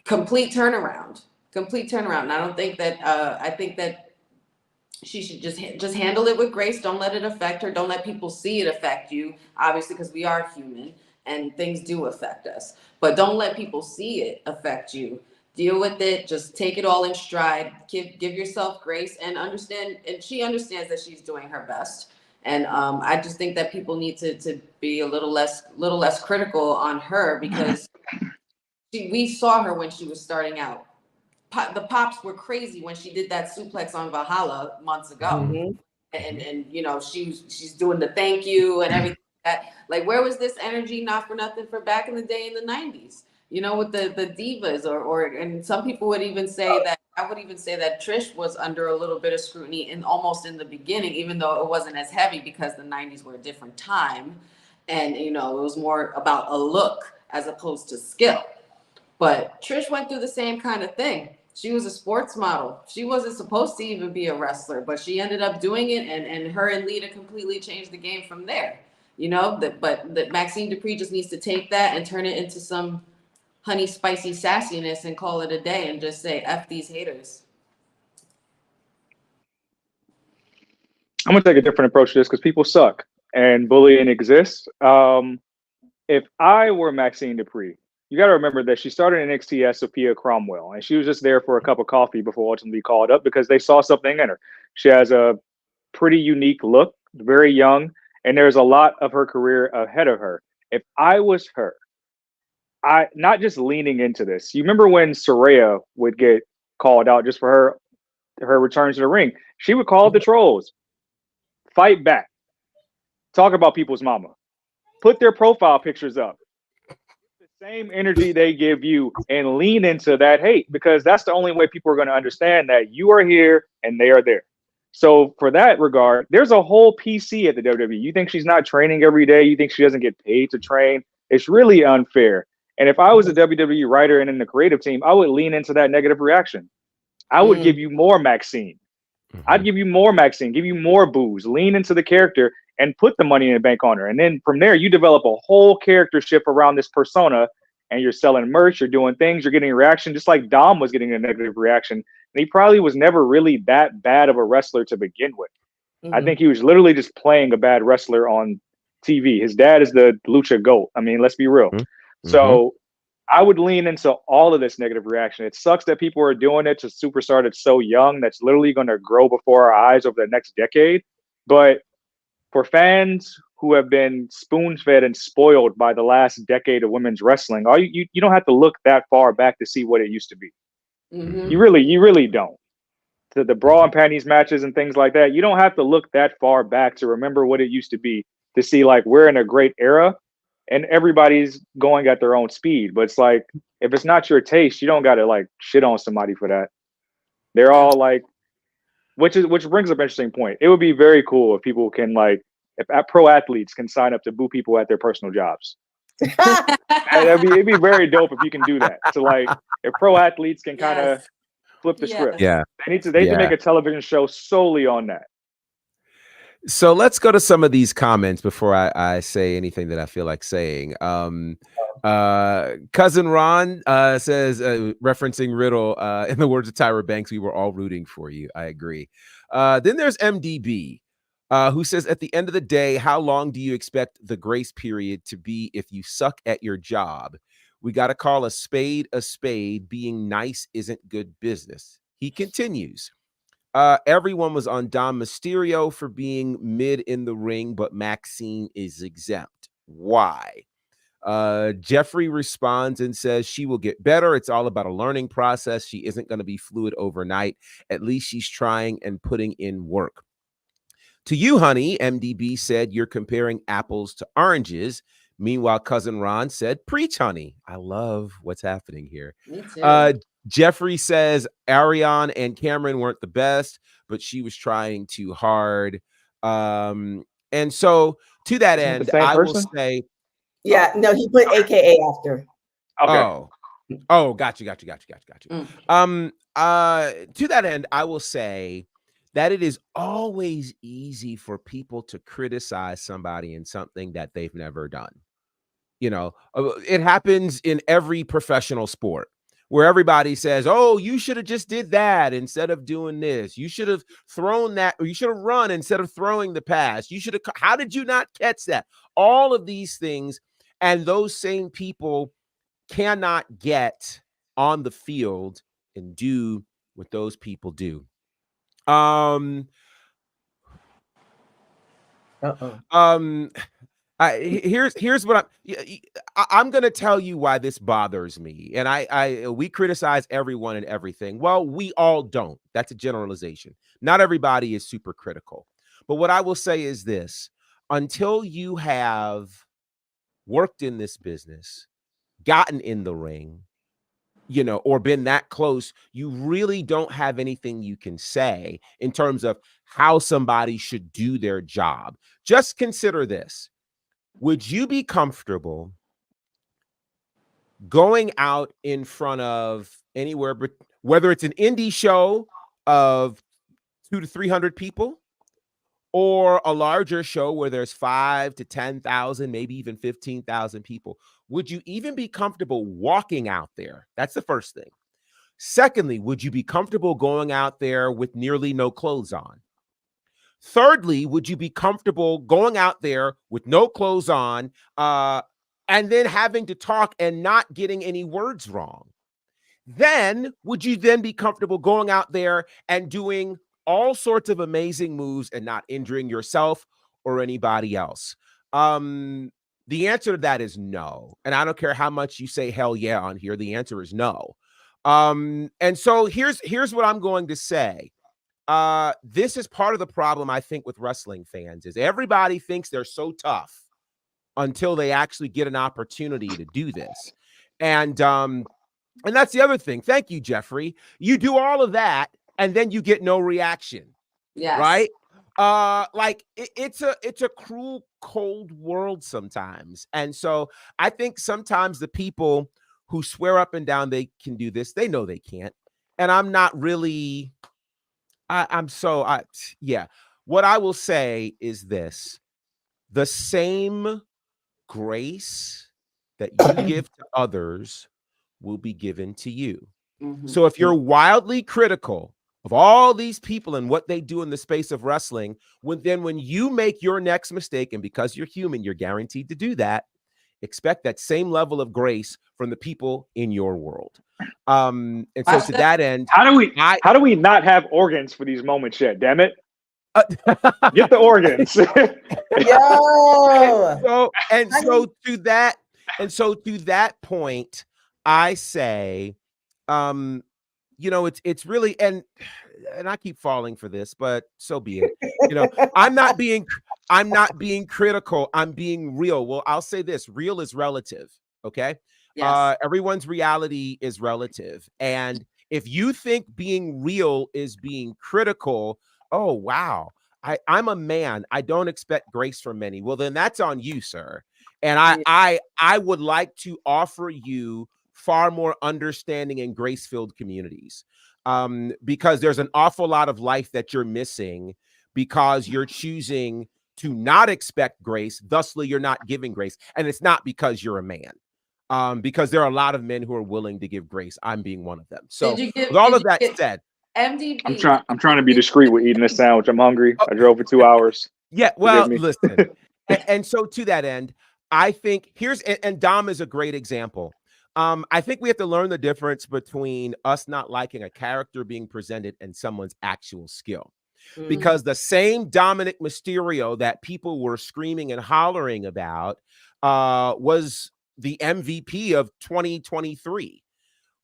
complete turnaround. And I don't think that I think that she should just handle it with grace. Don't let it affect her. Don't let people see it affect you, obviously, because we are human and things do affect us, but don't let people see it affect you. Deal with it. Just take it all in stride. Give yourself grace and understand. And she understands that she's doing her best. And I just think that people need to be a little less critical on her, because we saw her when she was starting out. The pops were crazy when she did that suplex on Valhalla months ago, and she's doing the thank you and everything. That, like, where was this energy? Not for nothing for back in the day in the 90s. With the divas, and some people would even say that, I would even say that Trish was under a little bit of scrutiny almost in the beginning, even though it wasn't as heavy, because the 90s were a different time. And, it was more about a look as opposed to skill. But Trish went through the same kind of thing. She was a sports model. She wasn't supposed to even be a wrestler, but she ended up doing it, and her and Lita completely changed the game from there. But Maxine Dupree just needs to take that and turn it into some honey spicy sassiness and call it a day and just say, F these haters. I'm going to take a different approach to this because people suck and bullying exists. If I were Maxine Dupree, you got to remember that she started in NXT as Sophia Cromwell, and she was just there for a cup of coffee before ultimately called up because they saw something in her. She has a pretty unique look, very young, and there's a lot of her career ahead of her. If I was her, I not just leaning into this. You remember when Saraya would get called out just for her return to the ring? She would call the trolls, fight back, talk about people's mama, put their profile pictures up, the same energy they give you, and lean into that hate, because that's the only way people are going to understand that you are here and they are there. So for that regard, there's a whole PC at the WWE. You think she's not training every day? You think she doesn't get paid to train? It's really unfair. And if I was a WWE writer and in the creative team, I would lean into that negative reaction. I would give you more Maxine. I'd give you more Maxine, give you more booze, lean into the character and put the Money in the Bank on her. And then from there, you develop a whole charactership around this persona, and you're selling merch, you're doing things, you're getting a reaction, just like Dom was getting a negative reaction. And he probably was never really that bad of a wrestler to begin with. I think he was literally just playing a bad wrestler on TV. His dad is the Lucha GOAT. I mean, let's be real. So I would lean into all of this negative reaction. It sucks that people are doing it to a superstar that's so young, that's literally going to grow before our eyes over the next decade. But for fans who have been spoon-fed and spoiled by the last decade of women's wrestling, you don't have to look that far back to see what it used to be. You really don't. The bra and panties matches and things like that, you don't have to look that far back to remember what it used to be, to see like we're in a great era. And everybody's going at their own speed. But it's like, if it's not your taste, you don't got to like shit on somebody for that. They're all like, which brings up an interesting point. It would be very cool if people can if pro athletes can sign up to boo people at their personal jobs. It'd be very dope if you can do that. So if pro athletes can kind of flip the script. Yeah. They need to make a television show solely on that. So let's go to some of these comments before I say anything that I feel like saying. Cousin Ron says, referencing Riddle, in the words of Tyra Banks, we were all rooting for you. I agree. Then there's MDB, who says, at the end of the day, how long do you expect the grace period to be if you suck at your job? We got to call a spade a spade. Being nice isn't good business. He continues. Everyone was on Dom Mysterio for being mid in the ring, but Maxine is exempt. Why? Jeffrey responds and says she will get better. It's all about a learning process. She isn't going to be fluid overnight. At least she's trying and putting in work. To you, honey, MDB said you're comparing apples to oranges. Meanwhile, cousin Ron said, preach, honey. I love what's happening here. Me too. Jeffrey says Ariane and Cameron weren't the best, but she was trying too hard. And so to that Isn't it the end, same I will person? say, Yeah, no, he put AKA after. Okay. Got you. Mm. To that end, I will say that it is always easy for people to criticize somebody in something that they've never done. You know, it happens in every professional sport where everybody says, oh, you should have just did that instead of doing this. You should have thrown that, or you should have run instead of throwing the pass. You should have, how did you not catch that? All of these things. And those same people cannot get on the field and do what those people do. Uh-oh. Here's what I'm going to tell you why this bothers me. And we criticize everyone and everything. Well, we all don't. That's a generalization. Not everybody is super critical. But what I will say is this: until you have worked in this business, gotten in the ring, you know, or been that close, you really don't have anything you can say in terms of how somebody should do their job. Just consider this. Would you be comfortable going out in front of anywhere, but whether it's an indie show of 200 to 300 people or a larger show where there's 5,000 to 10,000, maybe even 15,000 people? Would you even be comfortable walking out there? That's the first thing. Secondly, would you be comfortable going out there with nearly no clothes on? Thirdly, would you be comfortable going out there with no clothes on and then having to talk and not getting any words wrong? Then, would you then be comfortable going out there and doing all sorts of amazing moves and not injuring yourself or anybody else? The answer to that is no. And I don't care how much you say hell yeah on here. The answer is no. And so here's what I'm going to say. This is part of the problem, I think, with wrestling fans is everybody thinks they're so tough until they actually get an opportunity to do this. And that's the other thing. Thank you, Jeffrey. You do all of that and then you get no reaction. Yes. Right? Like it's a cruel, cold world sometimes. And so I think sometimes the people who swear up and down they can do this, they know they can't. And I'm not really yeah. What I will say is this: the same grace that you give to others will be given to you. Mhm. So if you're wildly critical of all these people and what they do in the space of wrestling, when you make your next mistake, and because you're human, you're guaranteed to do that, expect that same level of grace from the people in your world. And so to that end, how do we not have organs for these moments yet? Damn it. Get the organs. Yo. So to that point, I say, you know, it's really, and I keep falling for this, but so be it. You know, I'm not being critical. I'm being real. Well, I'll say this: real is relative. Okay. Yes. Everyone's reality is relative. And if you think being real is being critical, oh, wow, I'm a man. I don't expect grace from many. Well, then that's on you, sir. And I would like to offer you far more understanding and grace-filled communities, because there's an awful lot of life that you're missing because you're choosing to not expect grace. Thusly, you're not giving grace. And it's not because you're a man. Because there are a lot of men who are willing to give grace. I'm being one of them. So with all of that said, MDB. I'm trying to be discreet with eating this sandwich. I'm hungry. I drove for 2 hours. Yeah, well, listen. and so to that end, I think and Dom is a great example. I think we have to learn the difference between us not liking a character being presented and someone's actual skill. Because the same Dominic Mysterio that people were screaming and hollering about was the MVP of 2023,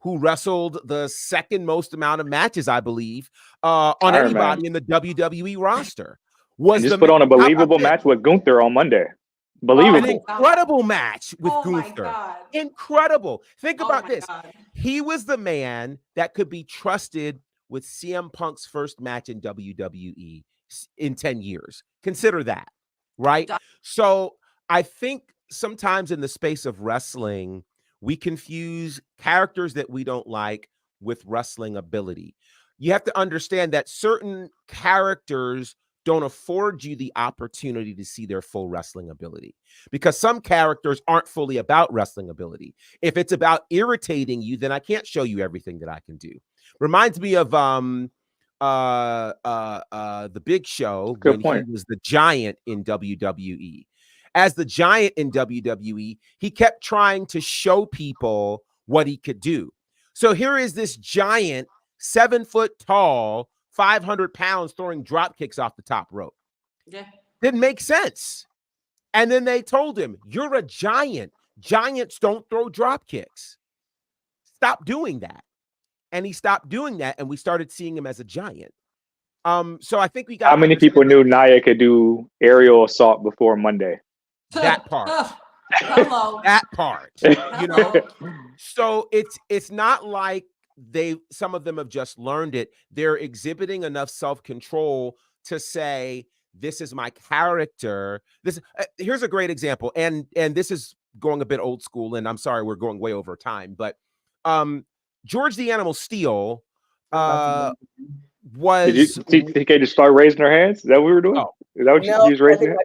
who wrestled the second most amount of matches, I believe, on anybody in the WWE roster. was And just the put on a how about believable this? match with Gunther on Monday. An Believable. incredible match with Oh my Gunther. God. Incredible. Think Oh about my this. God. He was the man that could be trusted with CM Punk's first match in WWE in 10 years. Consider that, right? So I think sometimes in the space of wrestling, we confuse characters that we don't like with wrestling ability. You have to understand that certain characters don't afford you the opportunity to see their full wrestling ability, because some characters aren't fully about wrestling ability. If it's about irritating you, then I can't show you everything that I can do. Reminds me of the Big Show Good when point. he was the Giant in WWE. As the Giant in WWE, he kept trying to show people what he could do. So here is this giant, 7 foot tall, 500 pounds throwing drop kicks off the top rope. Yeah. Didn't make sense. And then they told him, "You're a giant. Giants don't throw drop kicks. Stop doing that." And he stopped doing that, and we started seeing him as a giant. So I think we got How many people knew Nia could do aerial assault before Monday? that part. Hello. That part. You know, so it's not like some of them have just learned it. They're exhibiting enough self-control to say, this is my character. This here's a great example, and this is going a bit old school, and I'm sorry we're going way over time, but George the Animal Steel was. Did you TK just start raising her hands? Is that what we were doing? Oh. Is that what No, you was I raising? think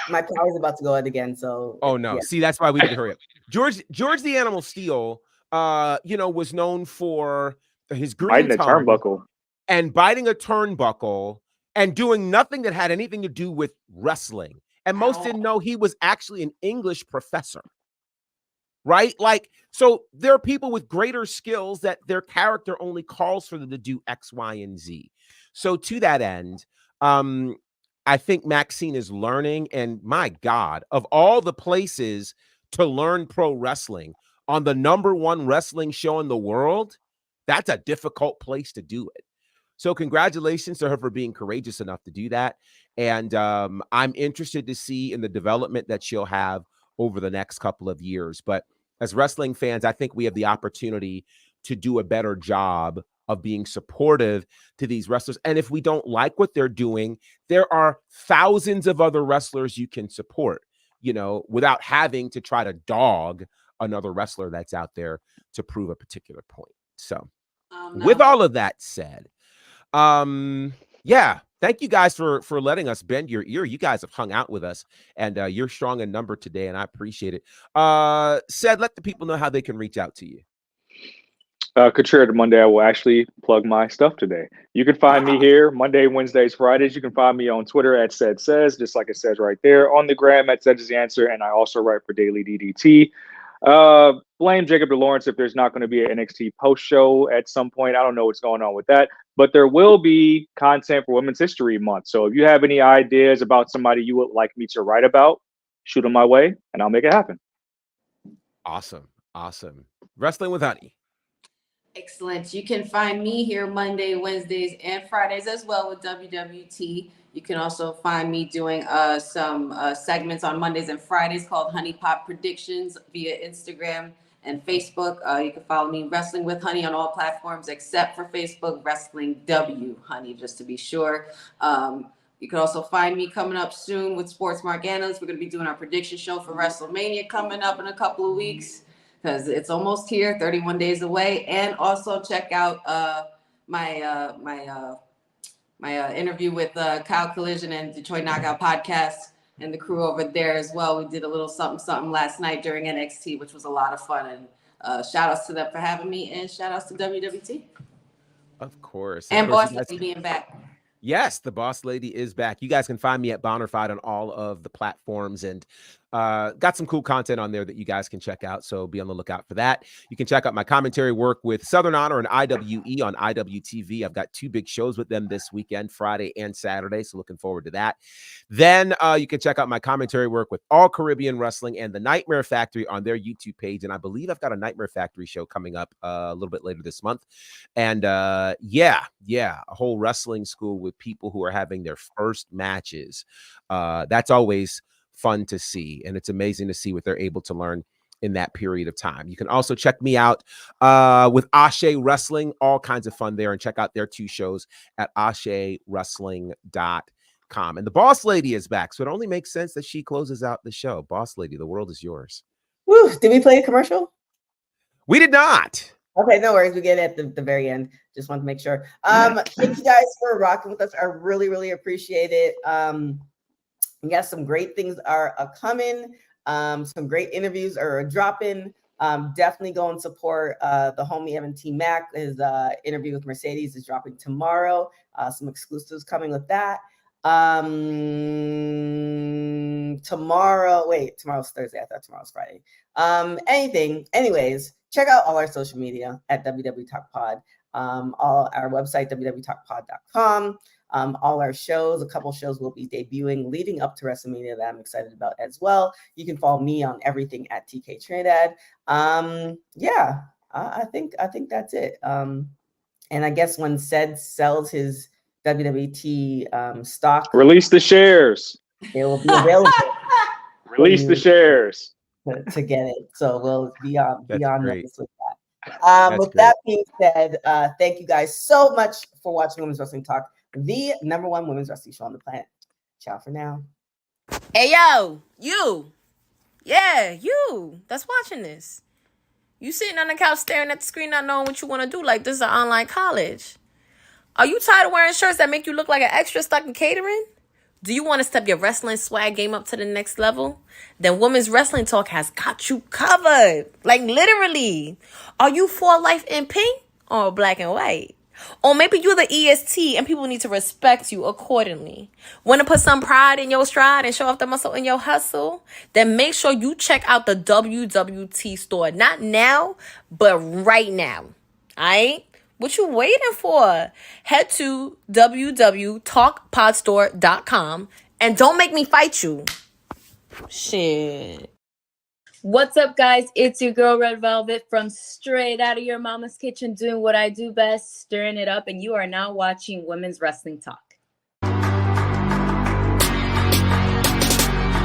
my car is about to go out again. So. Oh no! Yeah. See, that's why we need to hurry up. George the Animal Steel, was known for his green Biting a tongue turnbuckle. and biting a turnbuckle and doing nothing that had anything to do with wrestling. And most didn't know he was actually an English professor. Right? Like, so there are people with greater skills that their character only calls for them to do X, Y, and Z. So to that end, I think Maxine is learning, and my God, of all the places to learn pro wrestling on the #1 wrestling show in the world, that's a difficult place to do it. So congratulations to her for being courageous enough to do that. And I'm interested to see in the development that she'll have over the next couple of years. But as wrestling fans, I think we have the opportunity to do a better job of being supportive to these wrestlers. And if we don't like what they're doing, there are thousands of other wrestlers you can support, without having to try to dog another wrestler that's out there to prove a particular point. So with all of that said, thank you guys for letting us bend your ear. You guys have hung out with us, and you're strong in number today, and I appreciate it. Said, let the people know how they can reach out to you. Contrary to Monday, I will actually plug my stuff today. You can find me here Monday, Wednesdays, Fridays. You can find me on Twitter at Said Says, just like it says right there. On the gram at Said is the Answer, and I also write for Daily DDT. Blame Jacob DeLawrence if there's not going to be an NXT post show at some point. I don't know what's going on with that, but there will be content for Women's History Month. So if you have any ideas about somebody you would like me to write about, shoot them my way, and I'll make it happen. Awesome. Wrestling with Honey. Excellent. You can find me here Monday, Wednesdays, and Fridays as well with WWT. You can also find me doing some segments on Mondays and Fridays called Honey Pop Predictions via Instagram and Facebook. You can follow me Wrestling with Honey on all platforms except for Facebook, Wrestling W Honey, just to be sure. You can also find me coming up soon with Sports Mark Analyst. We're going to be doing our prediction show for WrestleMania coming up in a couple of weeks, because it's almost here, 31 days away. And also check out my interview with Kyle Collision and Detroit Knockout Podcast and the crew over there as well. We did a little something last night during NXT, which was a lot of fun. And shout outs to them for having me, and shout outs to WWT. Of course. And Boss Lady being back. Yes, the Boss Lady is back. You guys can find me at Bonnerfied on all of the platforms. And Got some cool content on there that you guys can check out, so be on the lookout for that. You can check out my commentary work with Southern Honor and IWE on IWTV. I've got 2 big shows with them this weekend, Friday and Saturday, so looking forward to that. Then you can check out my commentary work with All Caribbean Wrestling and the Nightmare Factory on their YouTube page, and I believe I've got a Nightmare Factory show coming up a little bit later this month. And yeah, a whole wrestling school with people who are having their first matches. That's always fun to see, and it's amazing to see what they're able to learn in that period of time. You can also check me out with Ashe Wrestling, all kinds of fun there, and check out their 2 shows at ashewrestling.com. And the Boss Lady is back, so it only makes sense that she closes out the show. Boss Lady, the world is yours. Woo, did we play a commercial? We did not. Okay, no worries. We get it at the very end. Just want to make sure. Thank you guys for rocking with us. I really, really appreciate it. Yes, some great things are coming. Some great interviews are dropping. Definitely go and support the homie Evan T. Mack. His interview with Mercedes is dropping tomorrow. Some exclusives coming with that. Tomorrow's Thursday. I thought tomorrow's Friday. Anyways, check out all our social media at WW Talk Pod. All our website, www.talkpod.com. All our shows, a couple shows will be debuting leading up to WrestleMania that I'm excited about as well. You can follow me on everything at TK Trinidad. I think that's it. And I guess when Ced sells his WWT stock, release the shares. It will be available. Release the shares to get it. So we'll be on notice with that. With great. that being said, thank you guys so much for watching Women's Wrestling Talk, the #1 women's wrestling show on the planet. Ciao for now. Hey, yo, you. Yeah, you that's watching this. You sitting on the couch staring at the screen not knowing what you want to do like this is an online college. Are you tired of wearing shirts that make you look like an extra stuck in catering? Do you want to step your wrestling swag game up to the next level? Then Women's Wrestling Talk has got you covered. Like literally. Are you for life in pink or black and white? Or maybe you're the EST and people need to respect you accordingly. Want to put some pride in your stride and show off the muscle in your hustle? Then make sure you check out the WWT store. Not now, but right now. Alright? What you waiting for? Head to www.talkpodstore.com and don't make me fight you. Shit. What's up, guys? It's your girl Red Velvet from straight out of your mama's kitchen, doing what I do best, stirring it up, and you are now watching Women's Wrestling Talk.